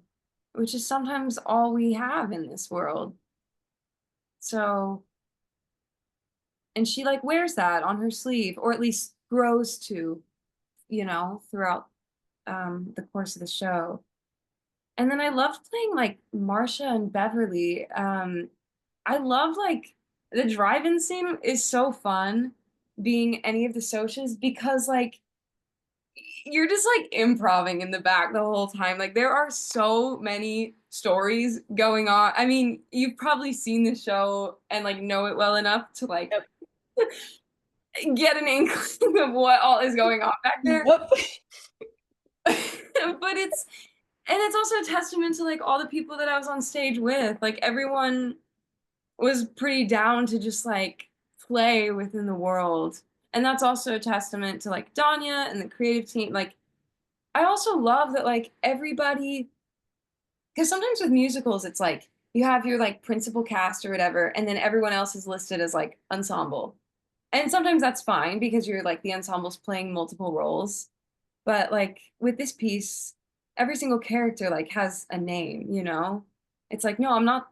which is sometimes all we have in this world. So, and she like wears that on her sleeve, or at least grows to, throughout the course of the show. And then I loved playing like Marcia and Beverly. I love like the drive-in scene is so fun being any of the socias because like you're just like improving in the back the whole time. Like there are so many stories going on. I mean, you've probably seen the show and like know it well enough to like Yep. get an inkling of what all is going on back there. Yep. But it's also a testament to like all the people that I was on stage with. Like everyone was pretty down to just like play within the world. And that's also a testament to like Danya and the creative team. Like I also love that like everybody, because sometimes with musicals it's like you have your like principal cast or whatever, and then everyone else is listed as like ensemble. And sometimes that's fine because you're like the ensemble's playing multiple roles. But like with this piece, every single character like has a name, you know? It's like, no, I'm not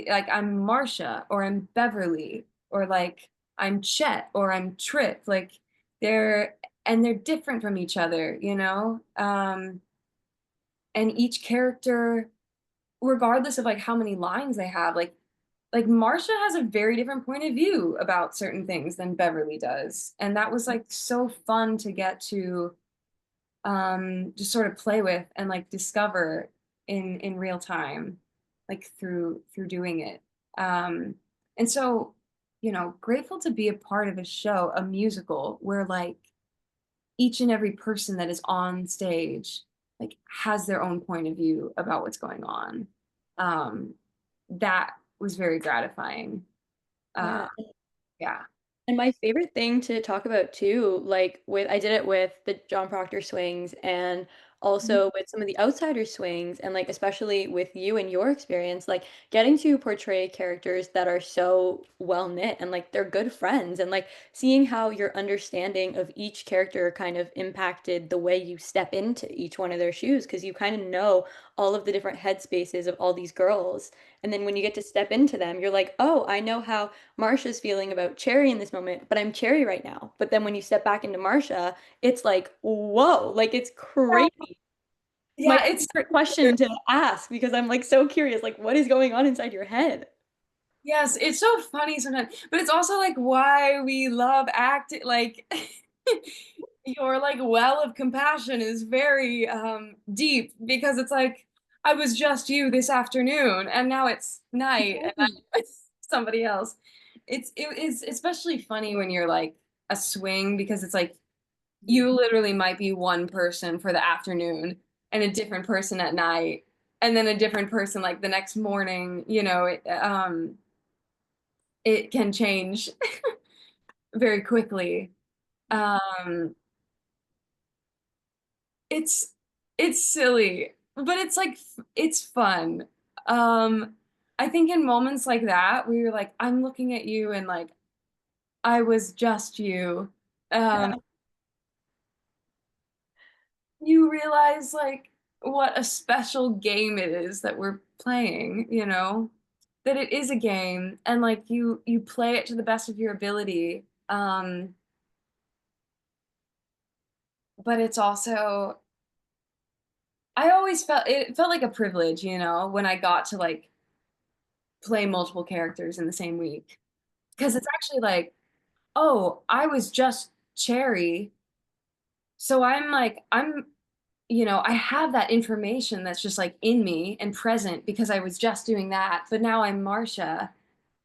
like I'm Marcia or I'm Beverly or like I'm Chet or I'm Trip. Like they're they're different from each other, you know? And each character, regardless of like how many lines they have, like Marcia has a very different point of view about certain things than Beverly does. And that was like so fun to get to just sort of play with and like discover in real time, like through doing it. Um, and so, you know, grateful to be a part of a show, a musical where like each and every person that is on stage like has their own point of view about what's going on. Um, that was very gratifying. Uh, Yeah. yeah. And my favorite thing to talk about too, like with I did it with the John Proctor swings and Mhm. also with some of the outsider swings and like especially with you and your experience, like getting to portray characters that are so well knit and like they're good friends and like seeing how your understanding of each character kind of impacted the way you step into each one of their shoes because you kind of know all of the different headspaces of all these girls. And then when you get to step into them, you're like, oh, I know how Marcia's feeling about Cherry in this moment, but I'm Cherry right now. But then when you step back into Marcia, it's like, whoa, like it's crazy. It's my Yeah, it's favorite question to ask because I'm like so curious, like what is going on inside your head? yes, it's so funny sometimes, but it's also like why we love acting. Like your like well of compassion is very deep because it's like I was just you this afternoon and now it's night and I'm Exactly. with somebody else. It is especially funny when you're like a swing because it's like you literally might be one person for the afternoon and a different person at night and then a different person like the next morning, you know, it can change very quickly. Um, it's it's silly, but it's like it's fun. Um, I think in moments like that where you're like, I'm looking at you and like I was just you. Um, Yeah. you realize like what a special game it is that we're playing, you know? That it is a game and like you play it to the best of your ability. But it's also I always felt it felt like a privilege, you know, when I got to like play multiple characters in the same week. Because it's actually like, oh, I was just Cherry. So I'm like, you know, I have that information that's just like in me and present because I was just doing that. But now I'm Marcia.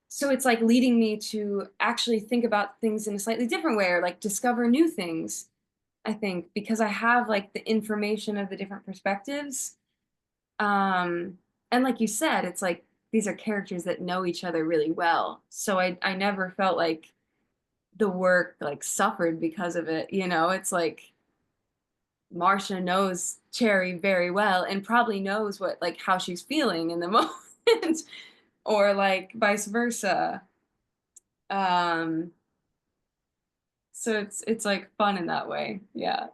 So it's like leading me to actually think about things in a slightly different way or like discover new things, I think, because I have like the information of the different perspectives. Um, and like you said, it's like these are characters that know each other really well. So I never felt like the work like suffered because of it, you know? It's like Marcia knows Cherry very well and probably knows what like how she's feeling in the moment or like vice versa. Um, so it's like fun in that way. Yeah.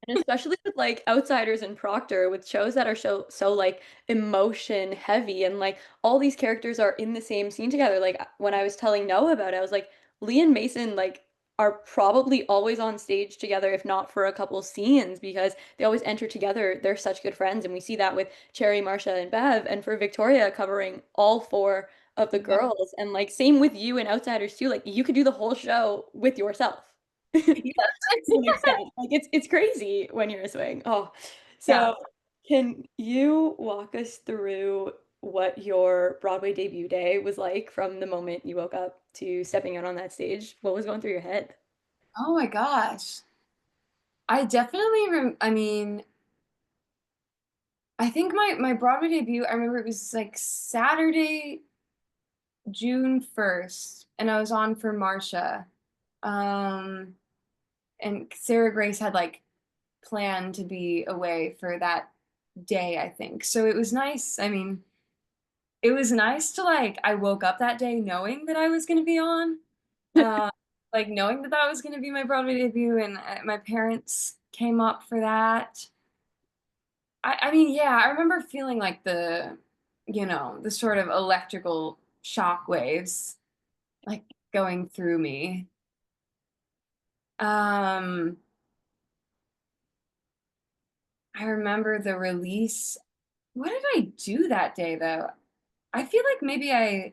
And especially with like Outsiders and Proctor, with shows that are so like emotion heavy and like all these characters are in the same scene together. Like when I was telling Noah about it, I was like, Lee and Mason like are probably always on stage together, if not for a couple scenes, because they always enter together. They're such good friends. And we see that with Cherry, Marcia, and Bev, and for Victoria covering all four of the Yeah. girls. And like same with you and Outsiders too. Like you could do the whole show with yourself. To an extent. Like it's crazy when you're a swing. Oh, Yeah. so can you walk us through? what your Broadway debut day was like from the moment you woke up to stepping out on that stage. What was going through your head? Oh my gosh. I definitely I mean, I think my Broadway debut, I remember it was like Saturday, June 1st, and I was on for Marcia. Um, and Sarah Grace had like planned to be away for that day, I think. So it was nice. I mean, it was nice to like I woke up that day knowing that I was going to be on. Uh, like knowing that that was going to be my Broadway debut, and my parents came up for that. I mean, yeah, I remember feeling like the sort of electrical shock waves like going through me. Um, I remember the release. What did I do that day though? I feel like maybe I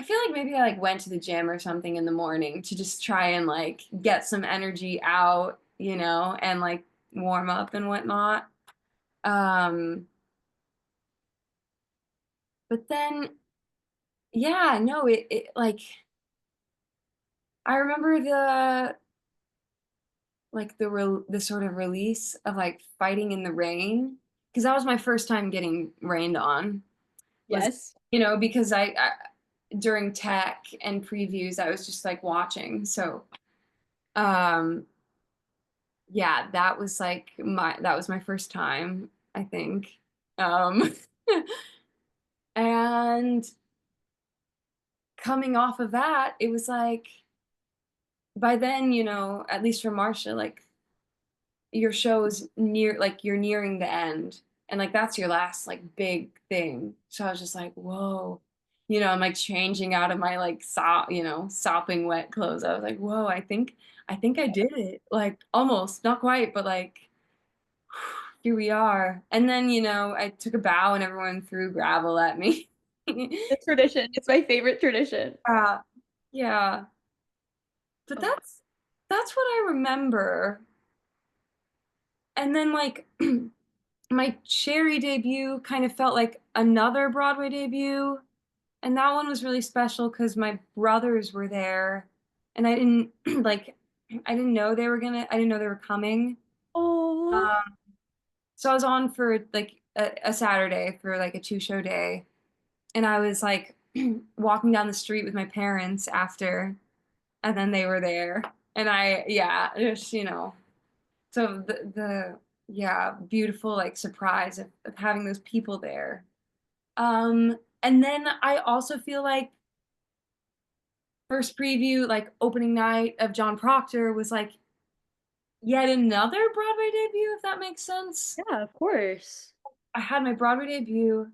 feel like maybe I like went to the gym or something in the morning to just try and like get some energy out, and like warm up and whatnot. Um, but then yeah, no, it like I remember the sort of release of like fighting in the rain because that was my first time getting rained on was Yes. because I during tech and previews I was just like watching. So um yeah, that was my first time, I think. Um and coming off of that, it was like by then, at least for Marcia, like your show is like you're nearing the end, and like that's your last like big thing. So I was just like, whoa. I'm like changing out of my like sopping wet clothes. I was like, whoa, I think I did it. Like almost, not quite, but like here we are. And then, I took a bow and everyone threw gravel at me. The tradition. It's my favorite tradition. Yeah. Yeah. But Oh, that's what I remember. And then like my Cherry debut kind of felt like another Broadway debut. And that one was really special because my brothers were there and I didn't like I didn't know they were coming. oh, Um, so I was on for like a Saturday for like a two-show day. And I was like walking down the street with my parents after, and then they were there. And yeah, just, so yeah, beautiful like surprise of having those people there. And then I also feel like first preview, like opening night of John Proctor was like yet another Broadway debut, if that makes sense. yeah, of course. I had my Broadway debut,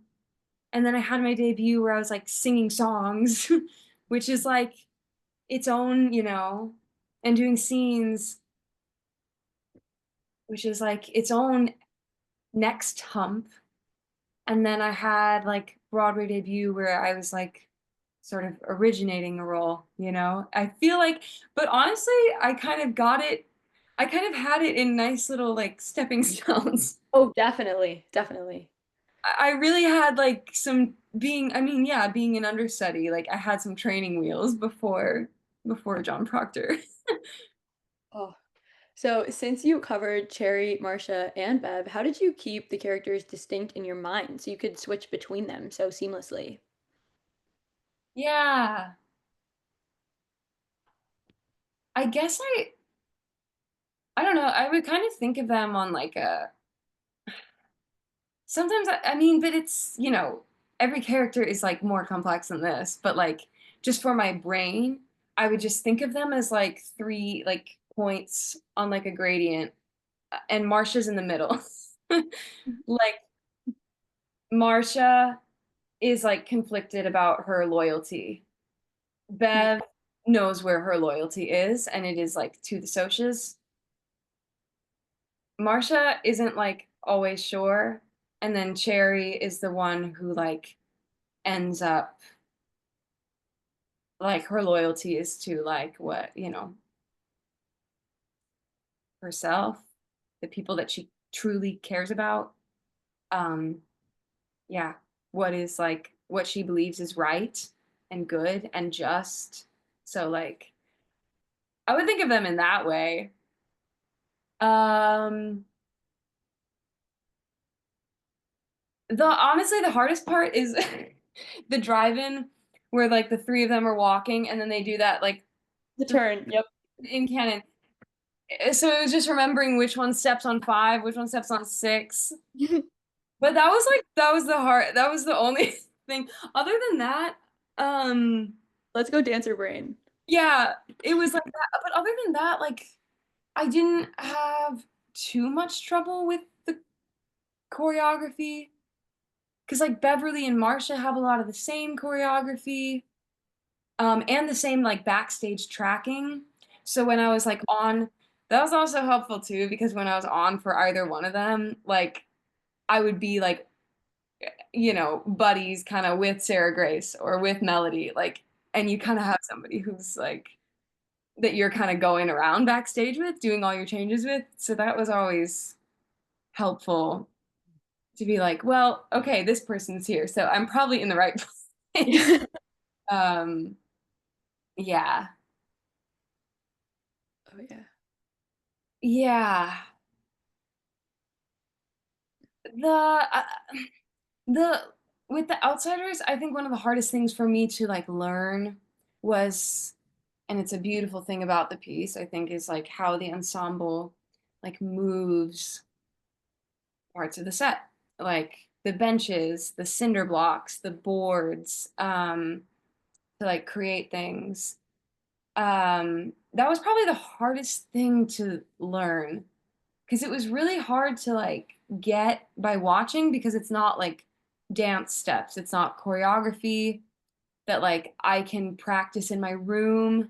and then I had my debut where I was like singing songs, which is like its own, and doing scenes, which is like its own next hump. And then I had like Broadway debut where I was like sort of originating a role. I feel like, but honestly, I kind of got it. I kind of had it in nice little like stepping stones. Oh, definitely, definitely. I really had like I mean, yeah, being an understudy, like I had some training wheels before John Proctor. Oh. So, since you covered Cherry, Marcia, and Bev, how did you keep the characters distinct in your mind so you could switch between them so seamlessly? Yeah. I guess I don't know. I would kind of think of them on like a sometimes I mean, but it's, every character is like more complex than this, but like just for my brain, I would just think of them as like three like points on like a gradient, and Marcia's in the middle. Like Marcia is like conflicted about her loyalty. Mhm. Bev knows where her loyalty is, and it is like to the socias. Marcia isn't like always sure, and then Cherry is the one who like ends up like her loyalty is to like what, herself, the people that she truly cares about. Um, yeah. what is like what she believes is right and good and just. So like I would think of them in that way. Um the honestly the hardest part is the drive-in where like the three of them are walking and then they do that like The turn. Yep. in canon. So it was just remembering which one steps on five, which one steps on six. But that was like that was the only thing. Other than that, um Let's go dancer brain. yeah, it was like that. But other than that, like I didn't have too much trouble with the choreography. Because like Beverly and Marcia have a lot of the same choreography, and the same like backstage tracking. So when I was like on, that was also helpful too, because when I was on for either one of them, like I would be like, buddies kind of with Sarah Grace or with Melody, like, and you kind of have somebody who's like that you're kind of going around backstage with, doing all your changes with. So that was always helpful to be like, well, okay, this person's here, so I'm probably in the right place. Um, yeah, Oh yeah. yeah. The the with the outsiders, I think one of the hardest things for me to like learn was, and it's a beautiful thing about the piece, I think, is like how the ensemble like moves parts of the set, like the benches, the cinder blocks, the boards, to like create things. That was probably the hardest thing to learn because it was really hard to like get by watching because it's not like dance steps, it's not choreography that like I can practice in my room.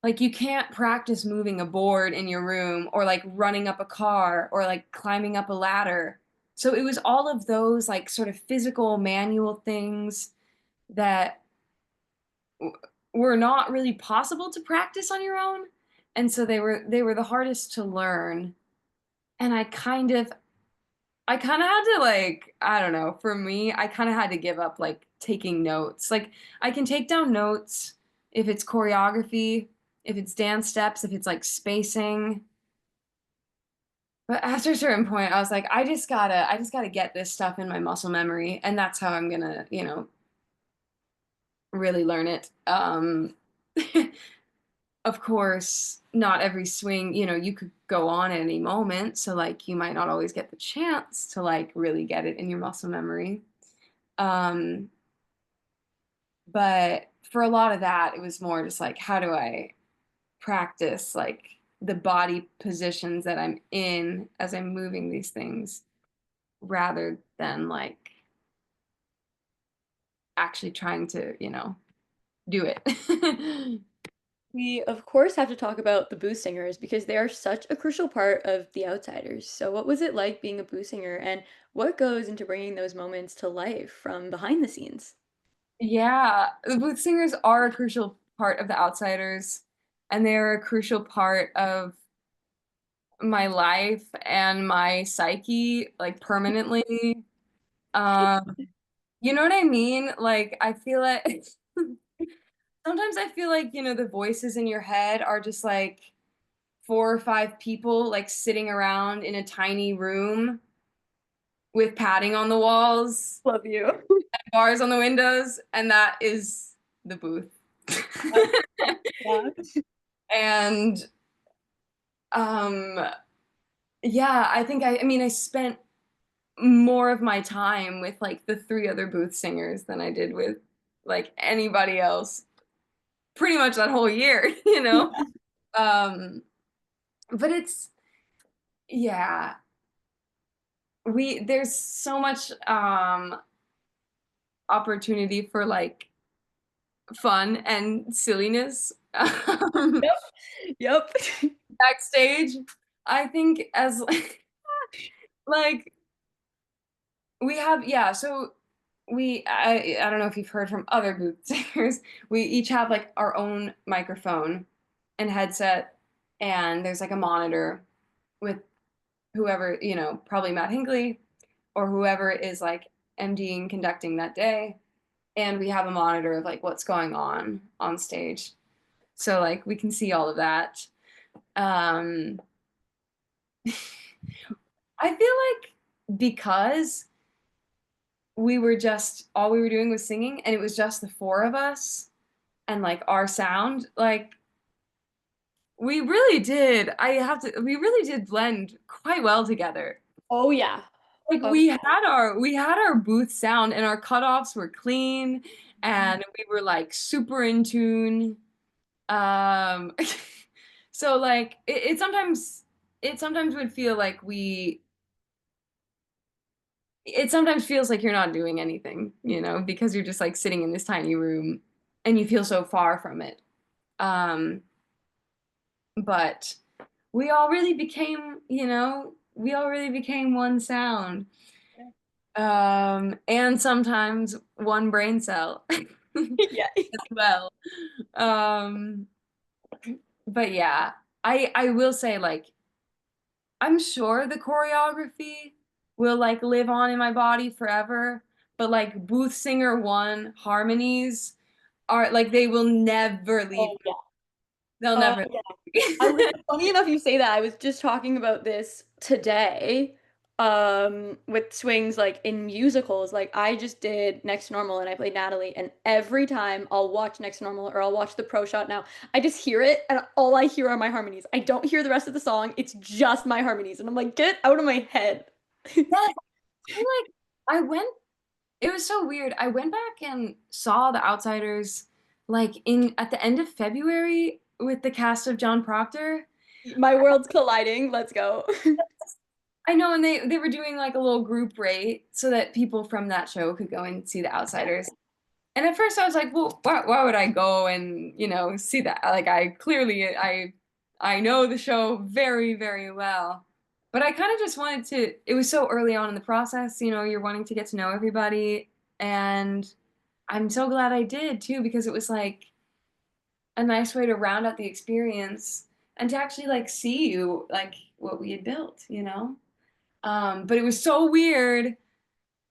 Like you can't practice moving a board in your room or like running up a car or like climbing up a ladder. So it was all of those like sort of physical manual things that were not really possible to practice on your own. And so they were the hardest to learn. And I kind of had to like, I don't know, for me, I kind of had to give up like taking notes. Like I can take down notes if it's choreography, if it's dance steps, if it's like spacing. But after a certain point, I was like, I just gotta get this stuff in my muscle memory, and that's how I'm gonna, really learn it. Of course, not every swing, you could go on at any moment, so like you might not always get the chance to like really get it in your muscle memory. Um, but for a lot of that, it was more just like, how do I practice like the body positions that I'm in as I'm moving these things rather than like actually trying to, do it. We, of course, have to talk about the booth singers because they are such a crucial part of The Outsiders. So, what was it like being a booth singer, and what goes into bringing those moments to life from behind the scenes? Yeah, the booth singers are a crucial part of the Outsiders, and they're a crucial part of my life and my psyche, like permanently. Um, you know what I mean? Like, I feel like sometimes I feel like, the voices in your head are just like four or five people like sitting around in a tiny room with padding on the walls, Love you. bars on the windows, and that is the booth. Yeah. And um yeah, I mean I spent more of my time with like the three other booth singers than I did with like anybody else pretty much that whole year, Um but it's yeah, we there's so much opportunity for like fun and silliness Yep. Yep. backstage. I think as like we have, yeah, so I don't know if you've heard from other booth singers. We each have like our own microphone and headset, and there's like a monitor with whoever, probably Matt Hinckley or whoever is like MDing, conducting that day, and we have a monitor of like what's going on stage, so like we can see all of that. Um, I feel like because we were just all we were doing was singing, and it was just the four of us and like our sound, like we really did blend quite well together. Oh yeah. Like Oh, we had our booth sound, and our cutoffs were clean, and we were like super in tune. Um so like it sometimes would feel like we it sometimes feels like you're not doing anything, you know, because you're just like sitting in this tiny room and you feel so far from it. Um but we all really became, you know, we all really became one sound. And sometimes one brain cell yeah. as well. Um, but yeah, I will say like I'm sure the choreography will like live on in my body forever, but like Booth Singer 1 harmonies are like they will never leave. Oh yeah. They'll Oh never yeah. leave. Funny enough you say that. I was just talking about this today with swings like in musicals. Like I just did Next Normal and I played Natalie, and every time I'll watch Next Normal or I'll watch the pro shot now, I just hear it and all I hear are my harmonies. I don't hear the rest of the song. It's just my harmonies and I'm like, get out of my head. Yes, I like I went it was so weird. I went back and saw The Outsiders like in at the end of February with the cast of John Proctor. My world's colliding. Let's go. I know, and they were doing like a little group rate so that people from that show could go and see The Outsiders. And at first I was like, well, why would I go and, you know, see that? Like I know the show very, very well. But I kind of just wanted to, it was so early on in the process, you know, you're wanting to get to know everybody. And I'm so glad I did too, because it was like a nice way to round out the experience and to actually like see you like what we had built, you know? But it was so weird,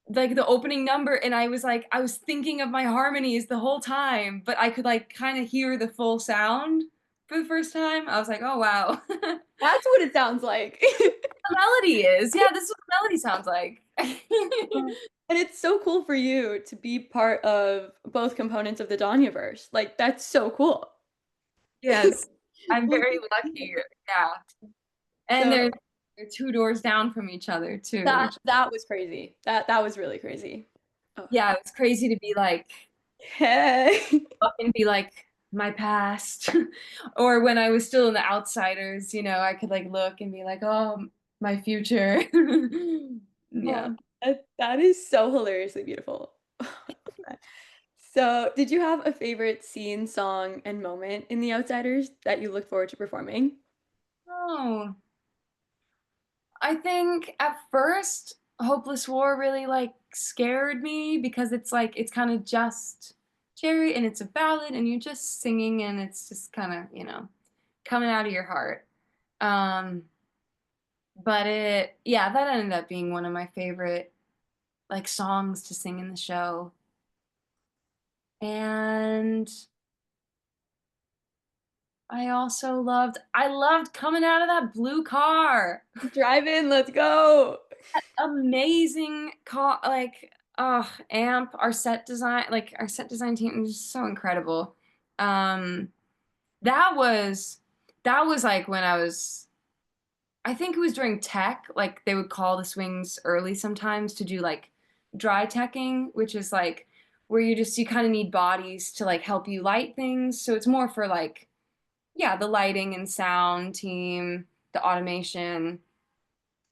like the opening number, and I was thinking of my harmonies the whole time, but I could like kind of hear the full sound for the first time. I was like, oh wow. The That's what it sounds like. melody is. Yeah, this is what the melody sounds like. And it's so cool for you to be part of both components of the Danyaverse. Like, that's so cool. Yes. I'm very lucky. Yeah. And So they're two doors down from each other too, that which that was crazy. That was really crazy. Oh. yeah, it's crazy to be like Hey. up and be like my past. Or when I was still in The Outsiders, you know, I could like look and be like, oh, my future. Oh, Yeah. that is so hilariously beautiful. So, did you have a favorite scene, song, and moment in The Outsiders that you look forward to performing? Oh, I think at first Hopeless War really like scared me because it's like it's kind of just Jerry and it's a ballad and you're just singing and it's just kind of, you know, coming out of your heart. Um, but yeah, that ended up being one of my favorite like songs to sing in the show. And I loved coming out of that blue car. Drive in, let's go. Amazing car, like amp, our set design team is just so incredible. Um that was that was like when I think it was during tech, like they would call the swings early sometimes to do like dry teching, which is like where you kind of need bodies to like help you light things. So it's more for like, yeah, the lighting and sound team, the automation,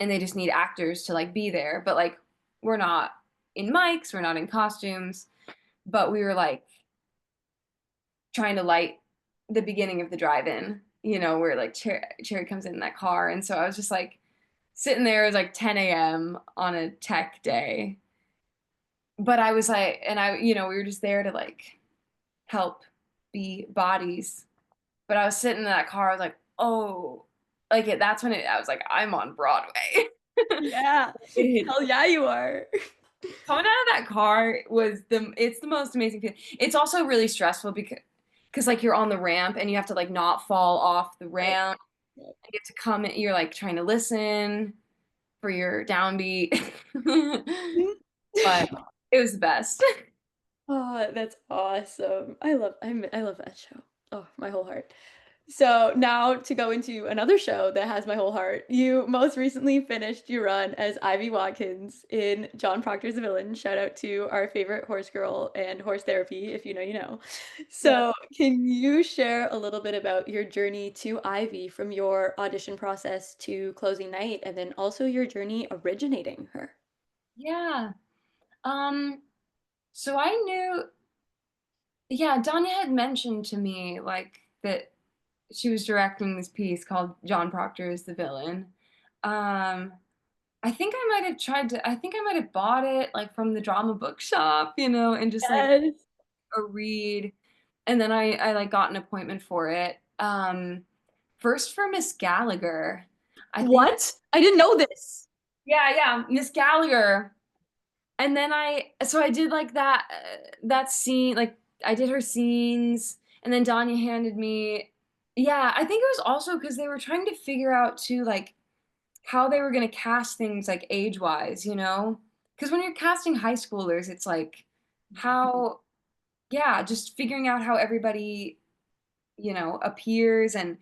and they just need actors to like be there. But like we're not in mics, we're not in costumes, but we were like trying to light the beginning of the drive-in, you know, where like Cherry comes in that car. And so I was just like sitting there, it was like 10 a.m. on a tech day. But I was like, and I, you know, we were just there to like help be bodies. But I was sitting in that car, I was like, oh, like that's when I was like, I'm on Broadway. Yeah. It hit Hell yeah, you are. Coming out of that car was it's the most amazing feeling. It's also really stressful because like you're on the ramp and you have to like not fall off the Yep, ramp. yep. You get to come in, you're like trying to listen for your downbeat. But it was the best. Oh, that's awesome. I love that show. Oh, my whole heart. So now to go into another show that has my whole heart. You most recently finished your run as Ivy Watkins in John Proctor's The Villain. Shout out to our favorite horse girl and horse therapy, if you know, you know. Yeah. So can you share a little bit about your journey to Ivy from your audition process to closing night and then also your journey originating her? Yeah. Um, so I knew, yeah, Danya had mentioned to me like that she was directing this piece called John Proctor is the Villain. Um, I think I might have bought it like from the drama bookshop, and just like Yes. a read. And then I like got an appointment for it. First for Miss Gallagher. I think, What? I didn't know this. yeah, yeah, Miss Gallagher. And then so I did like that scene, like I did her scenes, and then Danya handed me, yeah, I think it was also because they were trying to figure out too, like how they were gonna cast things like age wise. Because when you're casting high schoolers, it's like how, yeah, just figuring out how everybody, appears and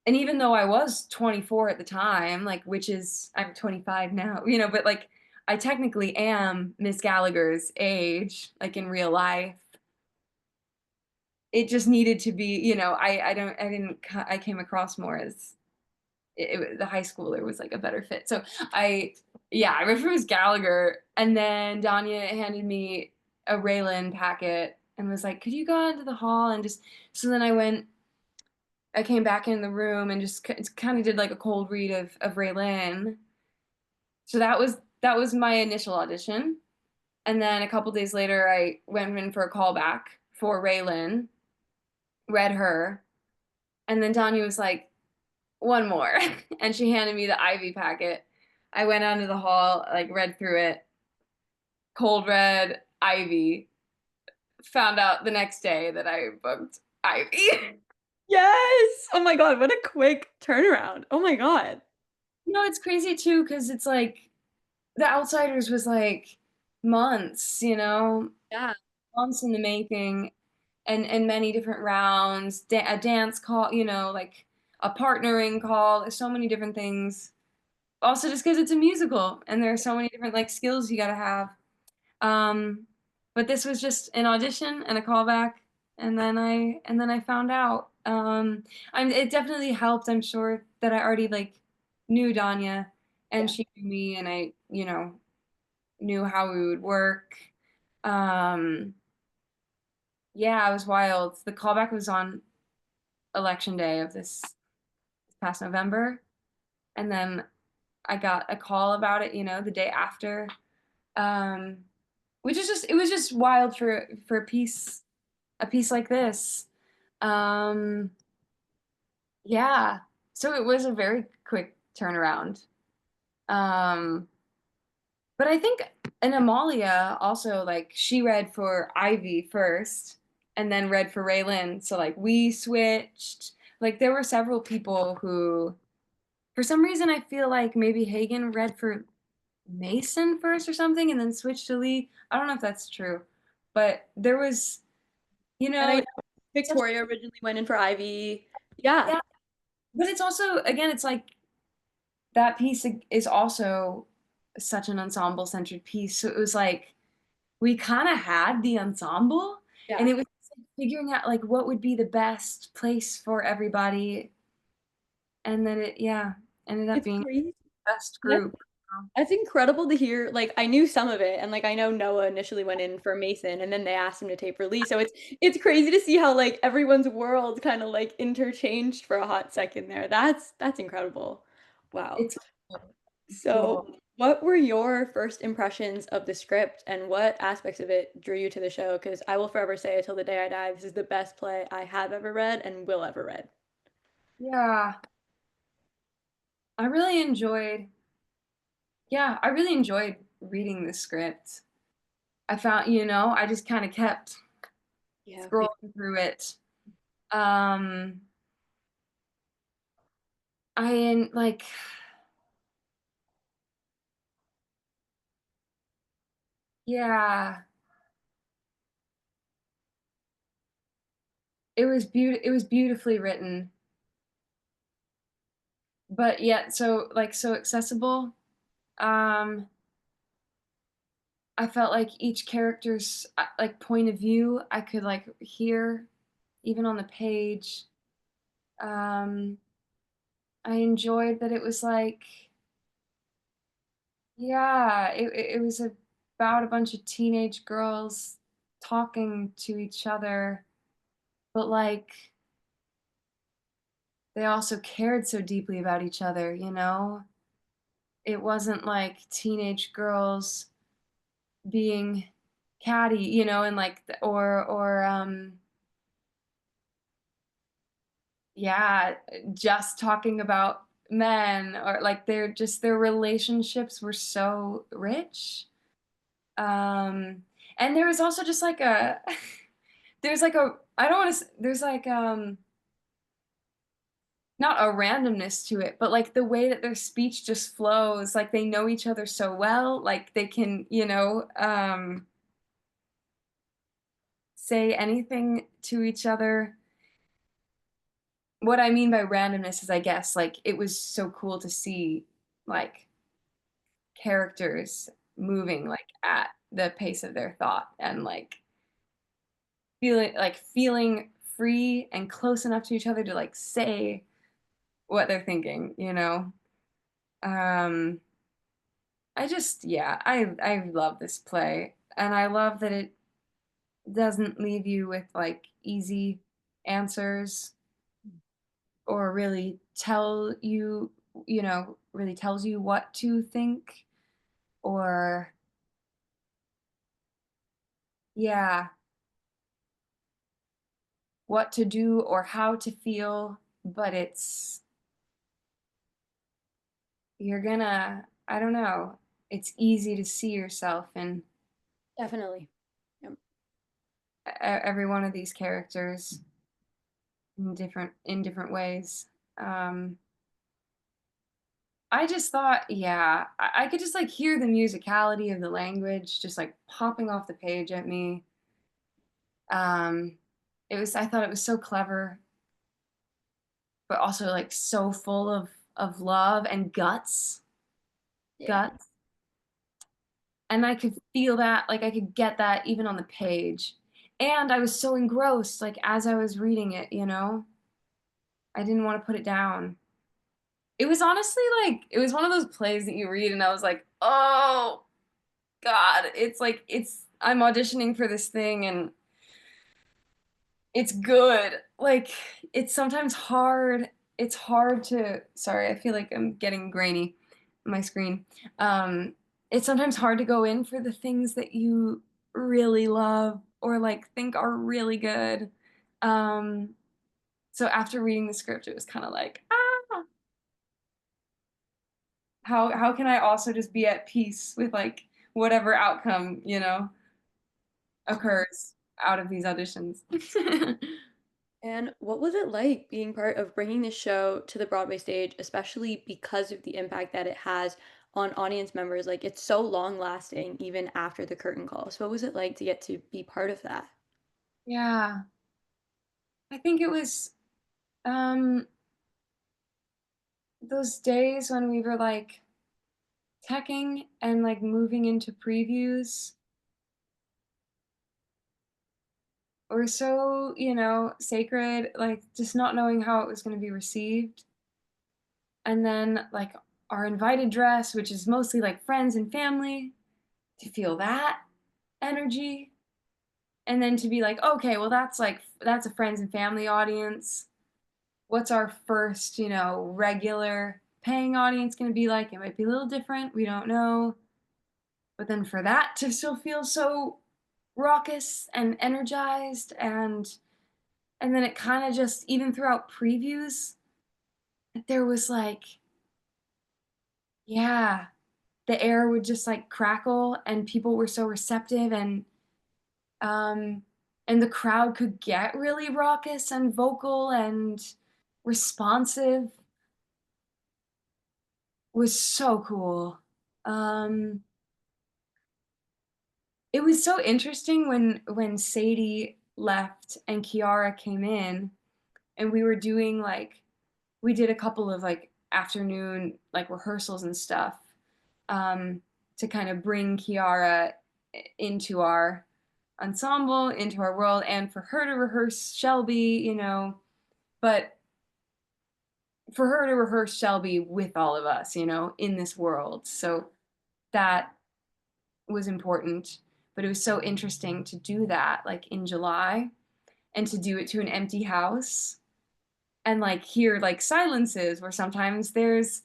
even though I was 24 at the time, like which is I'm 25 now, but like I technically am Miss Gallagher's age, like in real life. It just needed to be, I came across more as the high schooler was like a better fit. So I yeah, I went for Miss Gallagher, and then Danya handed me a Raylan packet and was like, "Could you go out into the hall and just?" So then I came back in the room and just kind of did like a cold read of Raylan. So that was my initial audition, and then a couple days later, I went in for a callback for Raylan, read her, and then Tanya was like, "One more," and she handed me the Ivy packet. I went out into the hall, like read through it, cold read Ivy. Found out the next day that I booked Ivy. Yes! Oh my god, what a quick turnaround. Oh my god. It's crazy too because it's like The Outsiders was like months, Yeah. months in the making, and many different rounds, a dance call, like a partnering call, so many different things. Also, just because it's a musical and there are so many different like skills you got to have. Um, but this was just an audition and a callback, and then I found out. It definitely helped. I'm sure that I already like knew Danya, and Yeah. she knew me, and I, knew how we would work. Um, yeah, it was wild. The callback was on election day of this past November, and then I got a call about it, the day after. Um, which is just it was just wild for a piece like this. Um, yeah. So it was a very quick turnaround. Um, but I think and Amalia also like she read for Ivy first and then read for Raylan. So like we switched. Like there were several people who for some reason I feel like maybe Hagen read for Mason first or something and then switched to Lee. I don't know if that's true. But there was, you And I know, know such Victoria originally went in for Ivy. Yeah. yeah, but it's also again it's like that piece is also such an ensemble centered piece. So it was like we kind of had the ensemble and Yeah. it was like figuring out like what would be the best place for everybody and then it yeah ended up It's being crazy. the best That's group. that's incredible to hear. Like I knew some of it and like I know Noah initially went in for Mason and then they asked him to tape for Lee. So it's crazy to see how like everyone's world kind of like interchanged for a hot second there. That's incredible. Wow. It's So, cool. what were your first impressions of the script and what aspects of it drew you to the show? Because I will forever say until the day I die, this is the best play I have ever read and will ever read. Yeah, I really enjoyed. Yeah, I really enjoyed reading the script, I found, you know, I just kind of kept Yeah. scrolling through it. Um, I like, yeah, it was beautifully written, but yet so like so accessible. Um, I felt like each character's like point of view I could like hear even on the page. Um, I enjoyed that it was like, yeah, it was about a bunch of teenage girls talking to each other, but like they also cared so deeply about each other, you know? It wasn't like teenage girls being catty, you know, and like or yeah, just talking about men or like they're just their relationships were so rich. Um and there was also just like a there's like a I don't want to there's like not a randomness to it, but like the way that their speech just flows, like they know each other so well, like they can, you know, say anything to each other. What I mean by randomness is, I guess, like it was so cool to see like characters moving like at the pace of their thought and like feeling free and close enough to each other to like say what they're thinking, you know? Um I just yeah, I love this play and I love that it doesn't leave you with like easy answers or really tell you, you know, really tells you what to think or yeah, what to do or how to feel, but it's you're gonna, I don't know, it's easy to see yourself in Definitely. Yep. every one of these characters in different ways. Um, I just thought, yeah, I could just like hear the musicality of the language just like popping off the page at me. Um, I thought it was so clever, but also like so full of love and Yeah. guts. And I could feel that, like I could get that even on the page. And I was so engrossed, like as I was reading it, you know, I didn't want to put it down. It was honestly like, it was one of those plays that you read, and I was like, oh God, it's like, I'm auditioning for this thing and it's good. Like, it's sometimes hard. It's hard to, sorry, I feel like I'm getting grainy on my screen. Um, it's sometimes hard to go in for the things that you really love or like think are really good. Um, so after reading the script, it was kind of like, ah, how can I also just be at peace with like whatever outcome, you know, occurs out of these auditions? And what was it like being part of bringing this show to the Broadway stage, especially because of the impact that it has on audience members? Like, it's so long lasting even after the curtain call. So, what was it like to get to be part of that? Yeah, I think it was um those days when we were like teching and like moving into previews were so, you know, sacred, like just not knowing how it was going to be received. And then like our invited dress, which is mostly like friends and family, to feel that energy. And then to be like, okay, well, that's a friends and family audience. What's our first, you know, regular paying audience going to be like? It might be a little different. We don't know. But then for that to still feel so raucous and energized and then it kind of just even throughout previews there was like yeah the air would just like crackle and people were so receptive um and the crowd could get really raucous and vocal and responsive was so cool. Um it was so interesting when Sadie left and Kiara came in and we were doing like we did a couple of like afternoon like rehearsals and stuff um, to kind of bring Kiara into our ensemble, into our world, and for her to rehearse Shelby, but for her to rehearse Shelby with all of us, in this world. So that was important. But it was so interesting to do that like in July and to do it to an empty house and like hear like silences where sometimes there's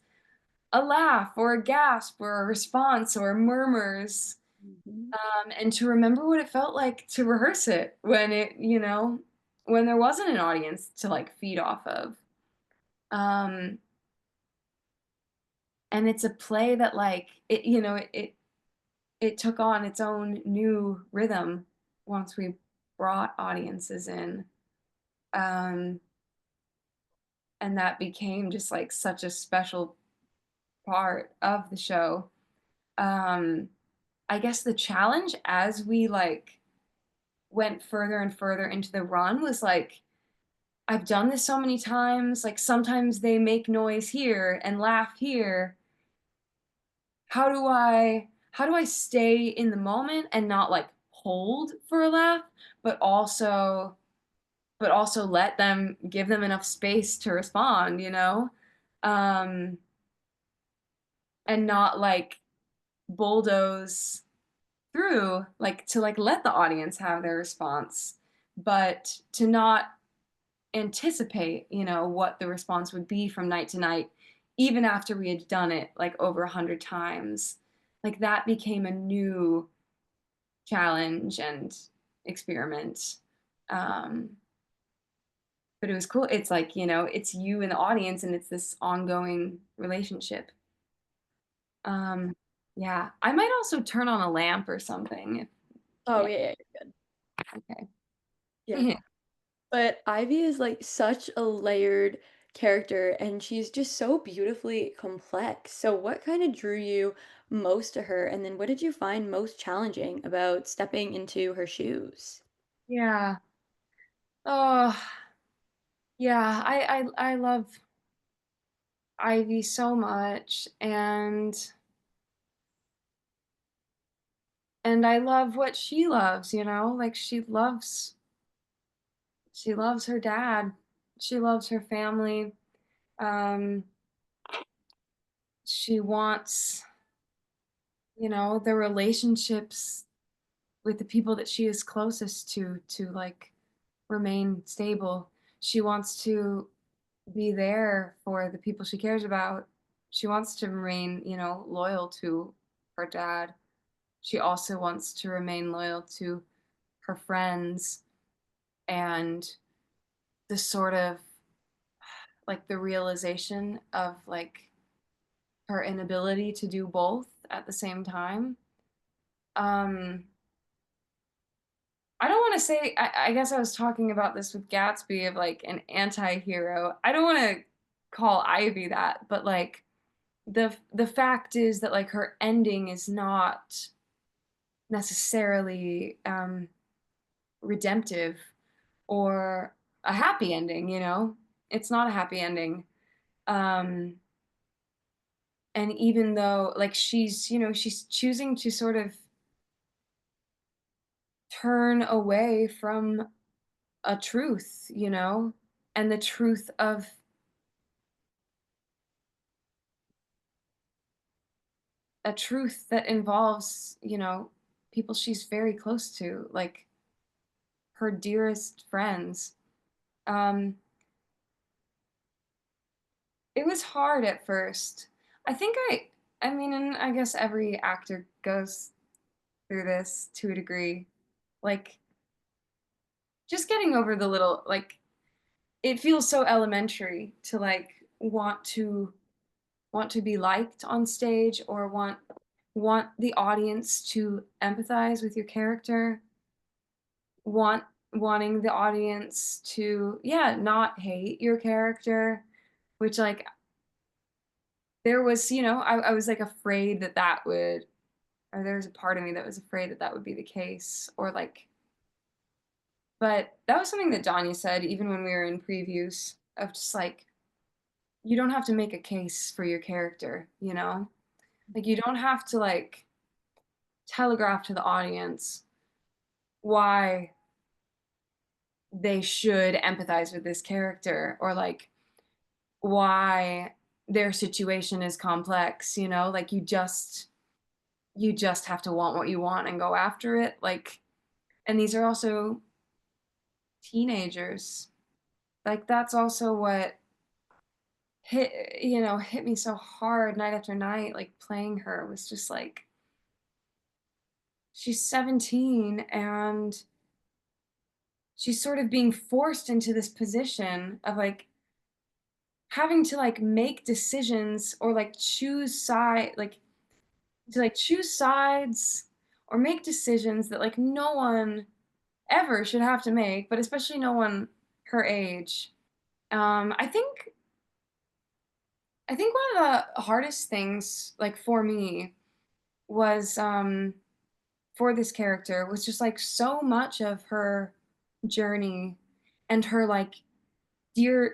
a laugh or a gasp or a response or murmurs, Mhm. and to remember what it felt like to rehearse it when when there wasn't an audience to like feed off of. Um, and it's a play that like it took on its own new rhythm once we brought audiences in. Um, and that became just like such a special part of the show. Um, I guess the challenge as we like went further and further into the run was like I've done this so many times, like sometimes they make noise here and laugh here. How do I stay in the moment and not like hold for a laugh, but also let them give them enough space to respond, Um and not like bulldoze through like to like let the audience have their response, but to not anticipate, what the response would be from night to night, even after we had done it like over 100 times. Like that became a new challenge and experiment. Um, but it was cool. It's like, it's you and the audience and it's this ongoing relationship. Um, yeah. I might also turn on a lamp or something. Oh, Yeah. yeah, yeah, you're good. Yeah. Okay. But Ivy is like such a layered character and she's just so beautifully complex. So what kind of drew you most to her? And then what did you find most challenging about stepping into her shoes? Yeah. Oh, yeah. I love Ivy so much and I love what she loves, like she loves her dad. She loves her family. Um she wants, the relationships with the people that she is closest to like remain stable. She wants to be there for the people she cares about. She wants to remain, loyal to her dad. She also wants to remain loyal to her friends and the sort of like the realization of like her inability to do both at the same time. Um, I don't want to say, I guess I was talking about this with Gatsby of like an anti hero. I don't want to call Ivy that, but like the fact is that like her ending is not necessarily redemptive or a happy ending, it's not a happy ending. um and even though like she's choosing to sort of turn away from a truth, and the truth of a truth that involves, people she's very close to, like her dearest friends. um It was hard at first. I think I mean, and I guess every actor goes through this to a degree. Like just getting over the little like it feels so elementary to like want to be liked on stage or want want the audience to empathize with your character, want wanting the audience to, yeah, not hate your character, which, like, there was, I was, like, afraid that that would, or there was a part of me that was afraid that that would be the case, or, like, but that was something that Danya said even when we were in previews, of just, like, you don't have to make a case for your character, you know? Like, you don't have to, like, telegraph to the audience why they should empathize with this character, or, like, why their situation is complex, like, you just have to want what you want and go after it, like, and these are also teenagers. Like, that's also what hit me so hard night after night, like, playing her was just like, she's 17, and she's sort of being forced into this position of, like, having to, like, make decisions, or, like, choose sides, or make decisions that, like, no one ever should have to make, but especially no one her age. I think one of the hardest things, like, for me, was, for this character, was just, like, so much of her journey, and her, like, dear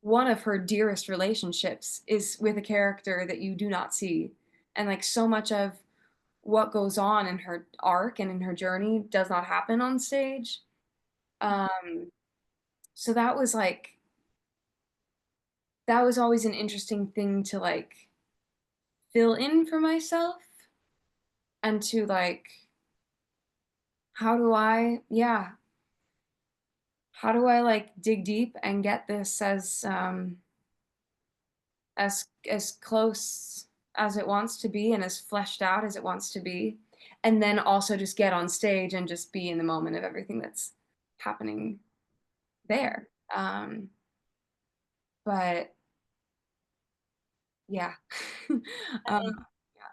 one of her dearest relationships is with a character that you do not see, and, like, so much of what goes on in her arc and in her journey does not happen on stage. Um, so that was always an interesting thing to, like, fill in for myself, and to, like, how do I yeah, how do I, like, dig deep and get this as close as it wants to be, and as fleshed out as it wants to be, and then also just get on stage and just be in the moment of everything that's happening there. But yeah. um, yeah.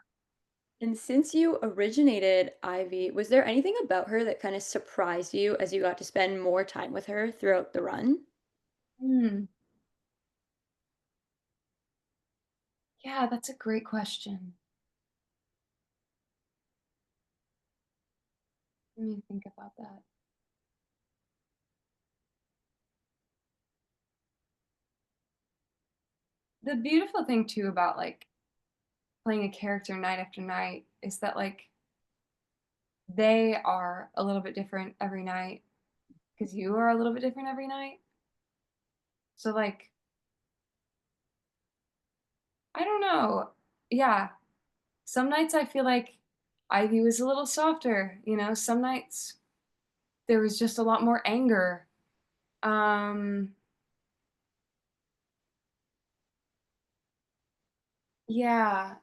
And since you originated Ivy, was there anything about her that kind of surprised you as you got to spend more time with her throughout the run? Hmm. Yeah, that's a great question. Let me think about that. The beautiful thing too about, like, playing a character night after night is that, like, they are a little bit different every night, because you are a little bit different every night. So, like, I don't know. Yeah. Some nights I feel like Ivy was a little softer, some nights there was just a lot more anger. Um, yeah.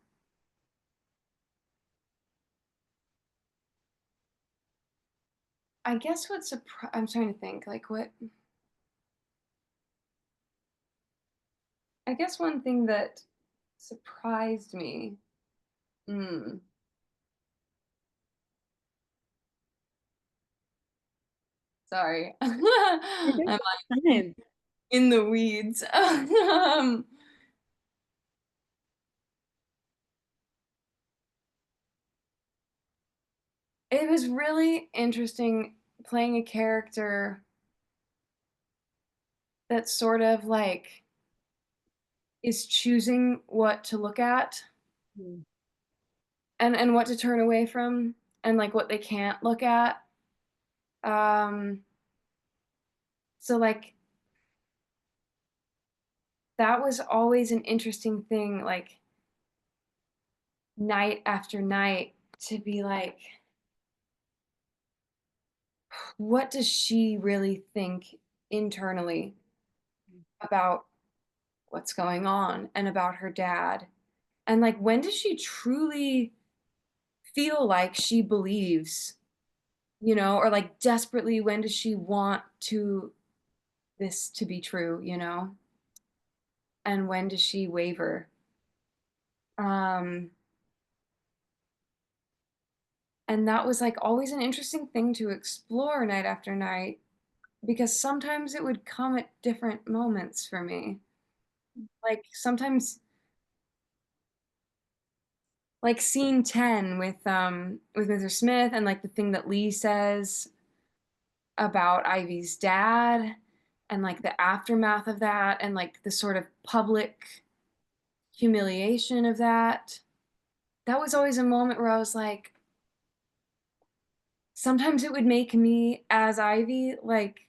I guess I'm trying to think, like, what I guess one thing that surprised me. Mm, sorry. You're I'm, good. like, Time. in the weeds. It was really interesting playing a character that sort of, like, is choosing what to look at, Mm. and what to turn away from, and, like, what they can't look at. Um, so, like, that was always an interesting thing, like, night after night, to be like, what does she really think internally about what's going on, and about her dad? And, like, when does she truly feel like she believes, or, like, desperately, when does she want this to be true, and when does she waver? Um, And that was like always an interesting thing to explore night after night because sometimes it would come at different moments for me. Like sometimes like scene 10 with Mr. Smith and like the thing that Lee says about Ivy's dad and like the aftermath of that and like the sort of public humiliation of that. That was always a moment where I was like, sometimes it would make me as Ivy like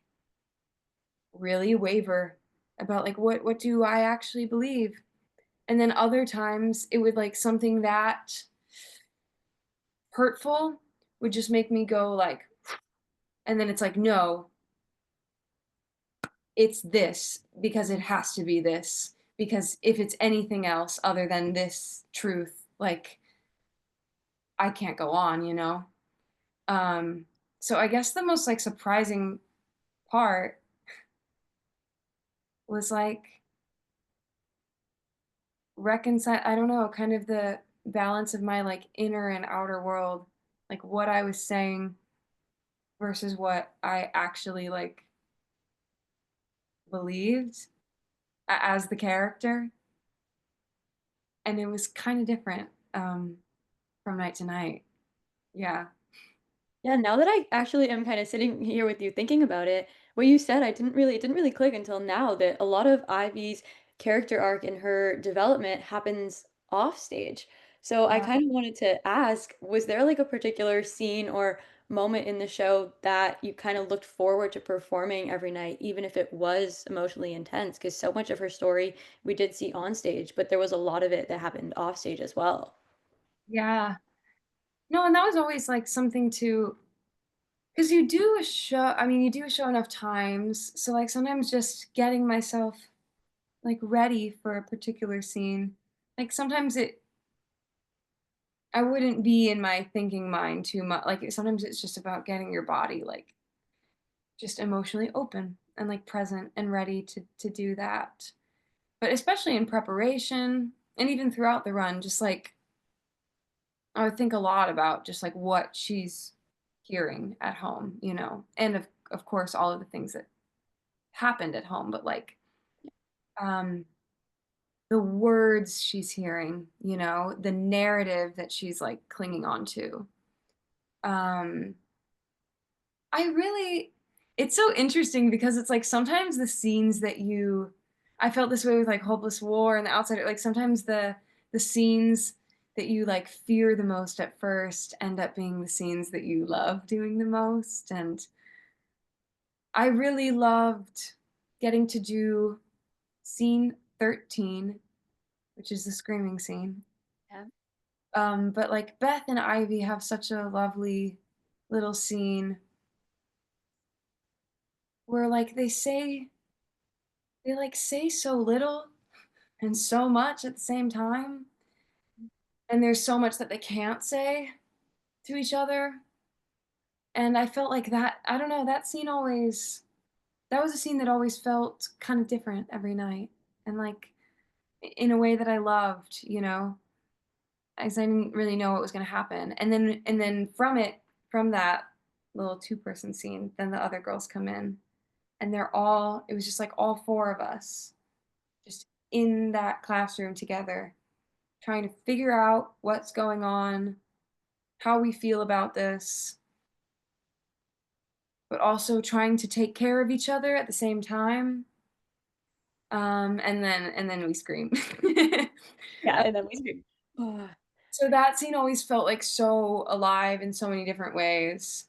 really waver about like what do I actually believe? And then other times it would like something that hurtful would just make me go like, and then it's like, no, it's this because it has to be this. Because if it's anything else other than this truth, like I can't go on, you know? Um, so I guess the most like surprising part was like reconcile, I don't know, kind of the balance of my like inner and outer world, like what I was saying versus what I actually like believed as the character. And it was kind of different from night to night. Yeah. Yeah, now that I actually am kind of sitting here with you thinking about it, what you said, it didn't really click until now that a lot of Ivy's character arc and her development happens off stage. So I Yeah. kind of wanted to ask, was there like a particular scene or moment in the show that you kind of looked forward to performing every night, even if it was emotionally intense? Because so much of her story we did see on stage, but there was a lot of it that happened off stage as well. Yeah. No, and that was always like something to, because you do a show, I mean, you do a show enough times. So, like, sometimes just getting myself like ready for a particular scene, like, sometimes I wouldn't be in my thinking mind too much. Like, sometimes it's just about getting your body like just emotionally open and like present and ready to do that. But especially in preparation and even throughout the run, just like I would think a lot about just like what she's hearing at home, you know, and of course all of the things that happened at home, but like um the words she's hearing, you know, the narrative that she's like clinging on to. Um I really it's so interesting because it's like sometimes the scenes that you I felt this way with like Hopeless War and The Outsider, like sometimes the scenes that you like fear the most at first end up being the scenes that you love doing the most. And I really loved getting to do scene 13, which is the screaming scene. Yeah. But like Beth and Ivy have such a lovely little scene where like they like say so little and so much at the same time. And there's so much that they can't say to each other. And I felt like that, I don't know, that scene always, that was a scene that always felt kind of different every night. And like in a way that I loved, you know, as I didn't really know what was going to happen. And then from it, from that little two-person scene, then the other girls come in and they're all, it was just like all four of us just in that classroom together trying to figure out what's going on, how we feel about this, but also trying to take care of each other at the same time. And then we scream. Yeah, Uh, and then we scream. Oh, so that scene always felt like so alive in so many different ways.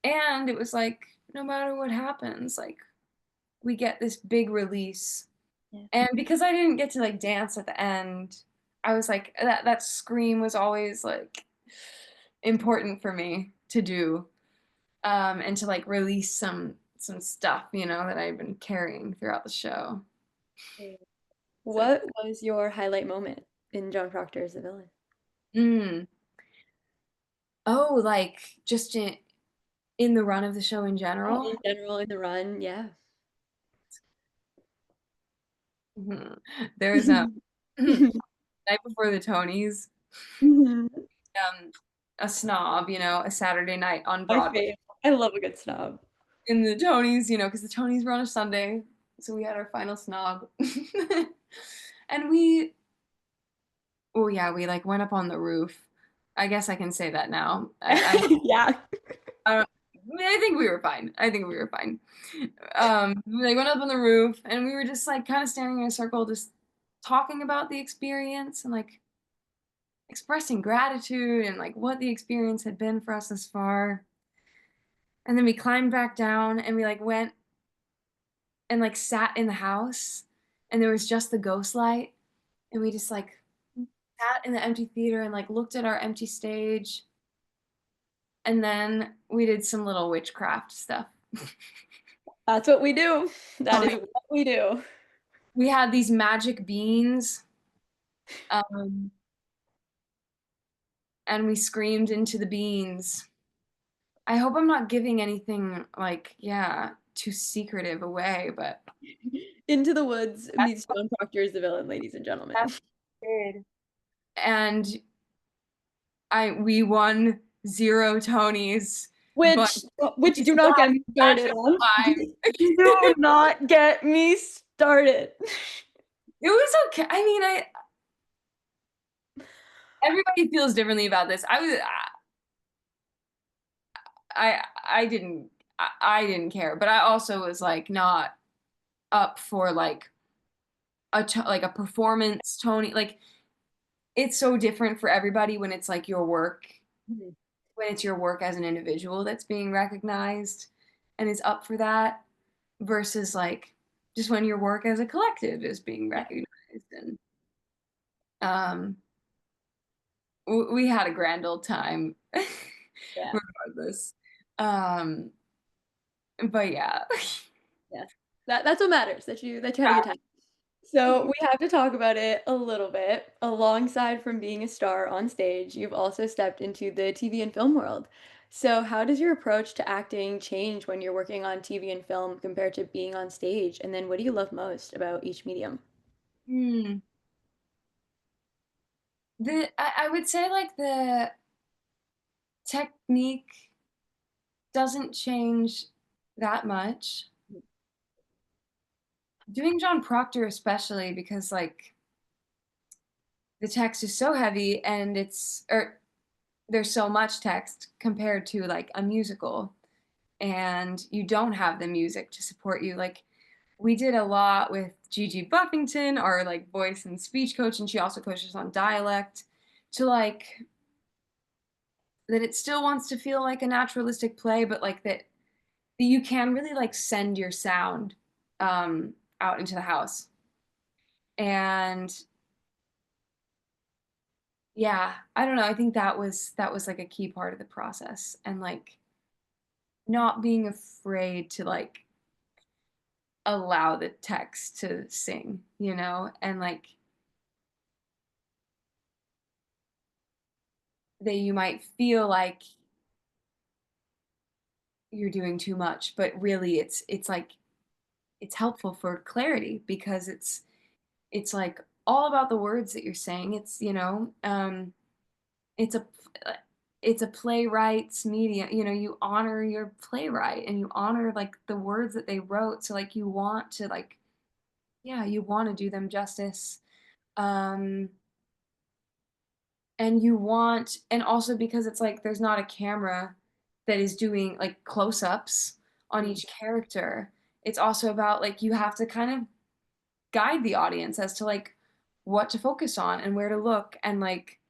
And it was like, no matter what happens, like we get this big release. yeah. And because I didn't get to like dance at the end, I was like that scream was always like important for me to do. And to like release some stuff, you know, that I've been carrying throughout the show. So, What was your highlight moment in John Proctor as the villain? mm, oh, like just in the run of the show in Yeah, general. in general, in the run, yeah. Mhm. There's a night before the Tonys. Mhm. Um, a snob, a Saturday night on My Broadway fave. I love a good snob. in the Tonys, because the Tonys were on a Sunday, so we had our final snob. And oh yeah, we like went up on the roof. I guess I can say that now. Yeah. I don't. I think we were fine. I think we were fine. We like went up on the roof, and we were just like kind of standing in a circle, just talking about the experience and like expressing gratitude and like what the experience had been for us this far. And then we climbed back down, and we like went and like sat in the house, and there was just the ghost light, and we just like sat in the empty theater and like looked at our empty stage, and then we did some little witchcraft stuff. That's what we do. That Oh, is what we do. we had these magic beans, um, and we screamed into the beans. I hope I'm not giving anything like, yeah, too secretive away, but Into the Woods that's meets John Proctor as the villain, ladies and gentlemen. that's good. And we won 0 Tonys, but Which we do still not had get me a started magic on. time. Do not get me started. It was okay. I mean, everybody feels differently about this. I didn't I didn't care, but I also was like not up for like like a performance Tony. Like it's so different for everybody when it's like your work, when it's your work as an individual that's being recognized and is up for that versus like just when your work as a collective is being Yeah, recognized. And um we had a grand old time yeah, regardless. Um but yeah. yes. That's what matters, that you had a good time. So we have to talk about it a little bit. Alongside from being a star on stage, you've also stepped into the TV and film world. So how does your approach to acting change when you're working on TV and film compared to being on stage? And then what do you love most about each medium? Hmm. I would say like the technique doesn't change that much. Doing John Proctor especially because like the text is so heavy and there's so much text compared to like a musical, and you don't have the music to support you. Like we did a lot with Gigi Buffington, our like voice and speech coach, and she also coaches on dialect, to like that it still wants to feel like a naturalistic play, but like that you can really like send your sound um, out into the house. And yeah, I don't know. I think that was like a key part of the process, and like not being afraid to like allow the text to sing, and like that you might feel like you're doing too much, but really it's like it's helpful for clarity because it's like all about the words that you're saying. It's a it's a playwright's medium. You honor your playwright and you honor like the words that they wrote. So like you want to like, yeah, you want to do them justice. Um, and and also because it's like there's not a camera that is doing like close-ups on Mhm. each character. It's also about like you have to kind of guide the audience as to like what to focus on and where to look, and like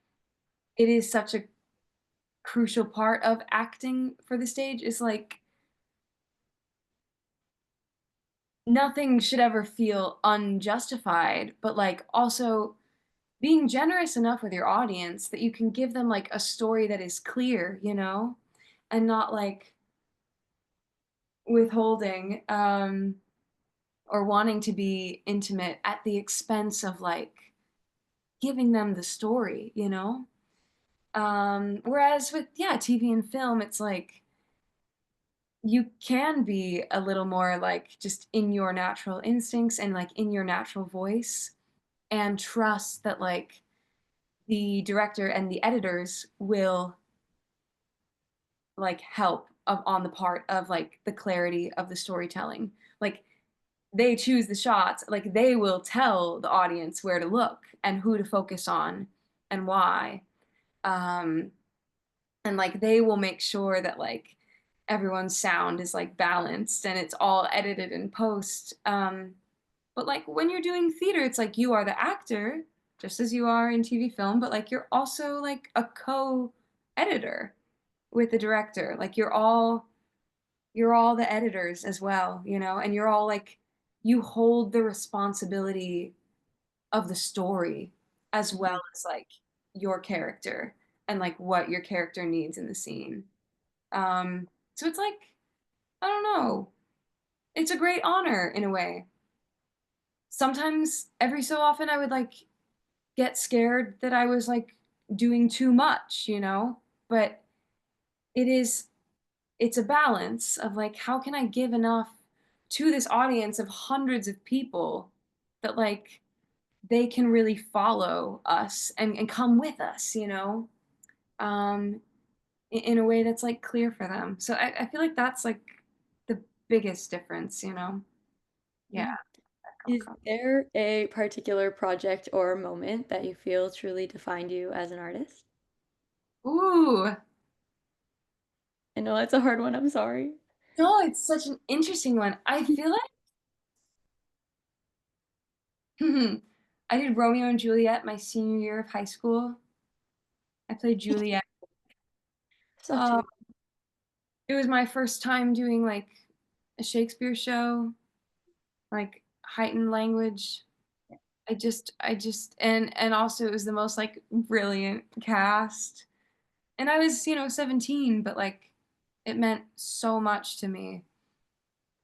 it is such a crucial part of acting for the stage is like nothing should ever feel unjustified, but like also being generous enough with your audience that you can give them like a story that is clear, and not like withholding or wanting to be intimate at the expense of like giving them the story, whereas with yeah, TV and film it's like you can be a little more like just in your natural instincts and like in your natural voice, and trust that like the director and the editors will like help of on the part of like the clarity of the storytelling. Like they choose the shots, like they will tell the audience where to look and who to focus on and why. Um, and like they will make sure that like everyone's sound is like balanced and it's all edited in post. But like when you're doing theater, it's like you are the actor, just as you are in TV film, but like you're also like a co-editor with the director. Like you're all the editors as well, you know, and you're all like you hold the responsibility of the story as well Mhm. as like your character and like what your character needs in the scene. So it's like, I don't know. It's a great honor in a way. Sometimes every so often I would like get scared that I was like doing too much, you know? But it is it's a balance of like how can I give enough to this audience of hundreds of people that like they can really follow us and come with us, you know? Um in a way that's like clear for them. So I feel like that's like the biggest difference, you know? Yeah, Yeah. that Is outcome. there a particular project or moment that you feel truly defined you as an artist? Ooh, I know that's a hard one, I'm sorry. no, it's such an interesting one. I feel like I did Romeo and Juliet my senior year of high school. I played Juliet. Such a Uh, good it was my first time doing like a Shakespeare show, like heightened language. And also it was the most like brilliant cast. And I was, 17, but like it meant so much to me.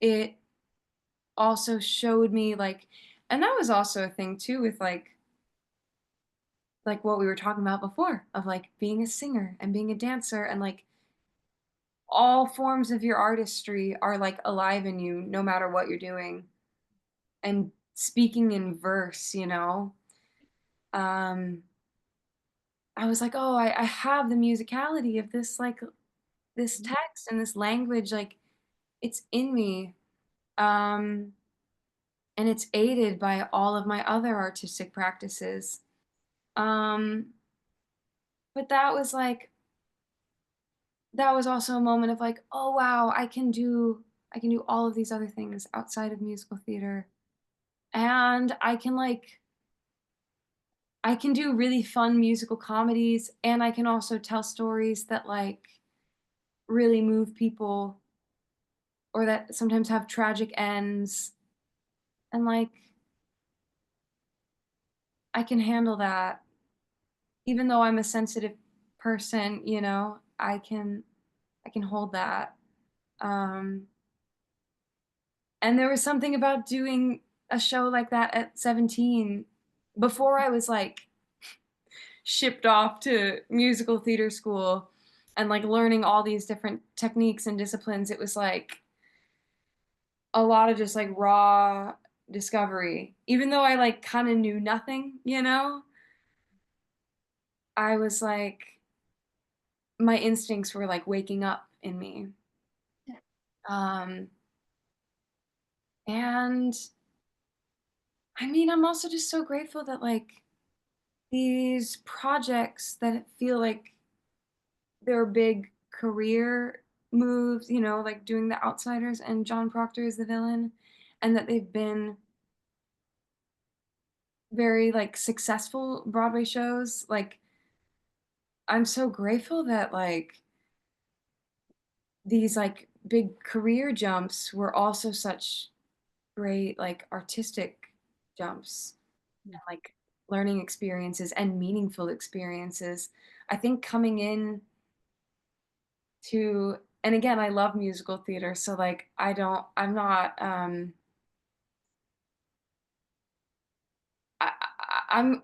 It also showed me like, and that was also a thing too with like what we were talking about before of like being a singer and being a dancer and like all forms of your artistry are like alive in you no matter what you're doing and speaking in verse, um I was like, oh, I have the musicality of this like this one. text and this language, like it's in me. um and it's aided by all of my other artistic practices. um but that was also a moment of like, oh wow, I can do all of these other things outside of musical theater, and I can do really fun musical comedies, and I can also tell stories that like really move people or that sometimes have tragic ends, and like I can handle that. Even though I'm a sensitive person, I can hold that. Um and there was something about doing a show like that at 17 before I was like shipped off to musical theater school and like learning all these different techniques and disciplines. It was like a lot of just like raw discovery. Even though I like kind of knew nothing, I was like, my instincts were like waking up in me. Um, and I mean, I'm also just so grateful that like these projects that feel like they're big career moves, like doing The Outsiders and John Proctor is the villain, and that they've been very like successful Broadway shows. Like I'm so grateful that like these like big career jumps were also such great like artistic jumps and like learning experiences and meaningful experiences. I think coming in to, and again, I love musical theater, so like I'm not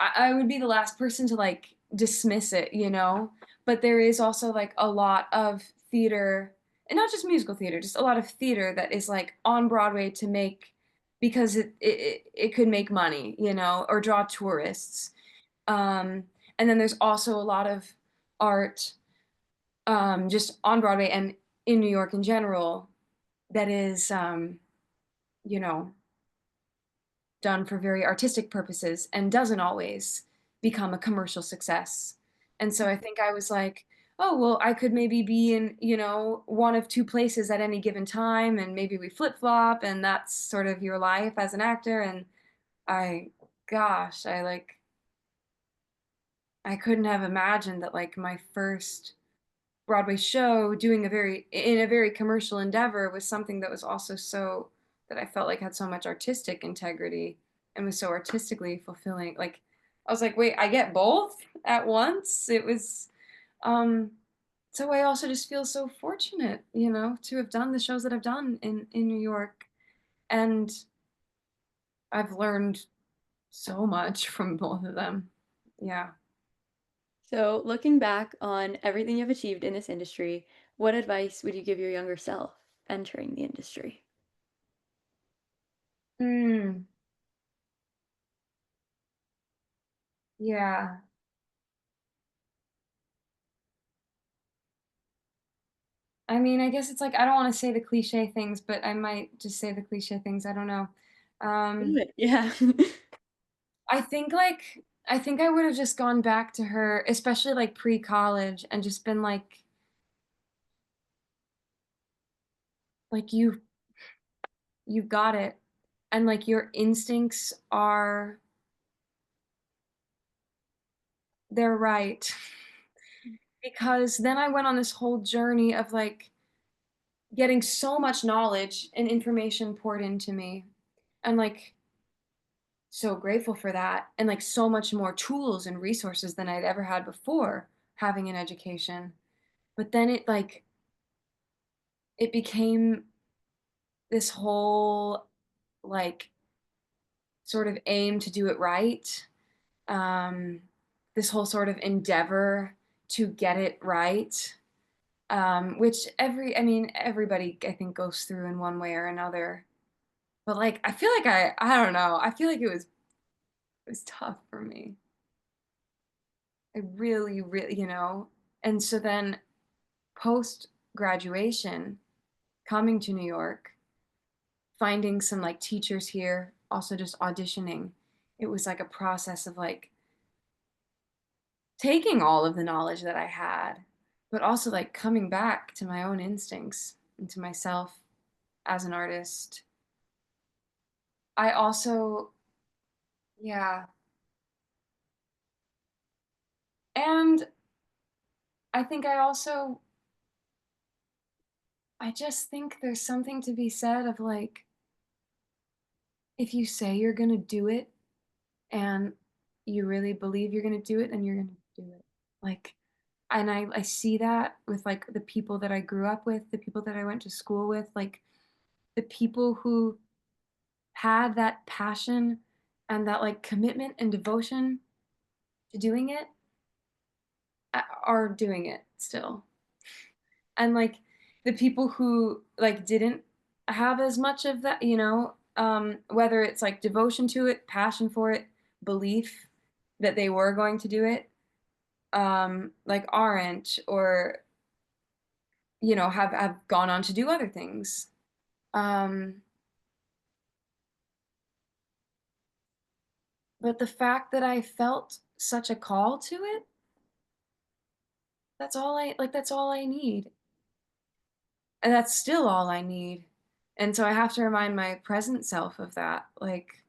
I would be the last person to like dismiss it, but there is also like a lot of theater, and not just musical theater, just a lot of theater that is like on Broadway to make, because it could make money, or draw tourists. um and then there's also a lot of art just on Broadway and in New York in general, that is, you know, done for very artistic purposes and doesn't always become a commercial success. And so I think I was like, oh, well, I could maybe be in, one of two places at any given time, and maybe we flip flop, and that's sort of your life as an actor. And I, gosh, I couldn't have imagined that like my first Broadway show doing a very commercial endeavor was something that was also so that I felt like had so much artistic integrity and was so artistically fulfilling. Like I was like, wait, I get both at once. It was um so I also just feel so fortunate, to have done the shows that I've done in New York. And I've learned so much from both of them. Yeah. So, looking back on everything you've achieved in this industry, what advice would you give your younger self entering the industry? Mm, yeah. I mean, I guess it's like I don't wanna say the cliche things, but I might just say the cliche things, I don't know. Um, Good. Yeah. I think I would've just gone back to her, especially, like, pre-college, and just been like, "You got it," and, like, your instincts are they're right. Because then I went on this whole journey of, like, getting so much knowledge and information poured into me, and, like, so grateful for that, and like so much more tools and resources than I'd ever had before having an education. But then it became this whole like sort of aim to do it right. Um, this whole sort of endeavor to get it right. Which I mean, everybody I think goes through in one way or another. But like, I feel like I don't know. I feel like it was tough for me. I really, really, and so then post graduation, coming to New York, finding some like teachers here, also just auditioning. It was like a process of like taking all of the knowledge that I had, but also like coming back to my own instincts and to myself as an artist. I also, yeah. And I think I just think there's something to be said of like, if you say you're going to do it, and you really believe you're gonna do it, and you're gonna do it. Like, and I see that with like the people that I grew up with, the people that I went to school with, like the people who had that passion and that like commitment and devotion to doing it are doing it still. And like the people who like didn't have as much of that, whether it's like devotion to it, passion for it, belief that they were going to do it, like aren't or have gone on to do other things. Um, but the fact that I felt such a call to it, that's all I need. And that's still all I need. And so I have to remind my present self of that. Like,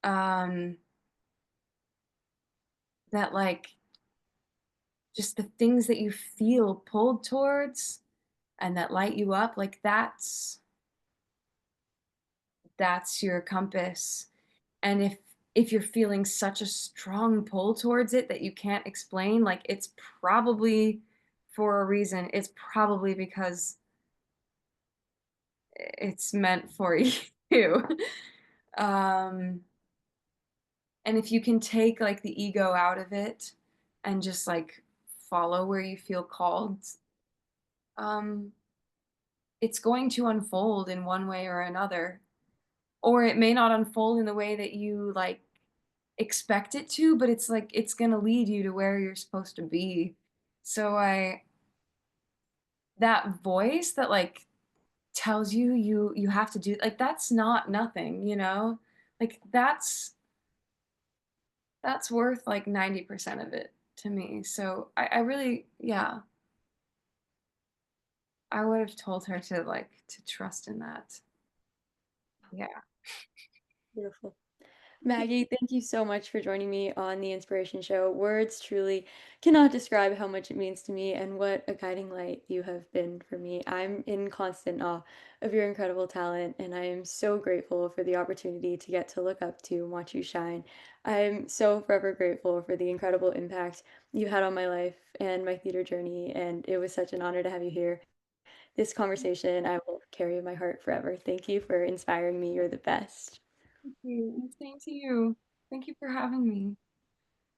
um, that like just the things that you feel pulled towards and that light you up, like that's your compass. And if you're feeling such a strong pull towards it that you can't explain, like it's probably for a reason. It's probably because it's meant for you. um and if you can take like the ego out of it and just like follow where you feel called, um it's going to unfold in one way or another, or it may not unfold in the way that you like expect it to, but it's like it's gonna lead you to where you're supposed to be. So I that voice that like tells you you have to do like that's not nothing, you know? Like that's worth like 90% of it to me. So I really, yeah, I would have told her to like to trust in that. Yeah. Beautiful. Maggie, thank you so much for joining me on the Inspiration Show. Words truly cannot describe how much it means to me and what a guiding light you have been for me. I'm in constant awe of your incredible talent, and I am so grateful for the opportunity to get to look up to and watch you shine. I'm so forever grateful for the incredible impact you had on my life and my theater journey, and it was such an honor to have you here. This conversation I will carry in my heart forever. Thank you for inspiring me. You're the best. Thank you. And same to you. Thank you for having me.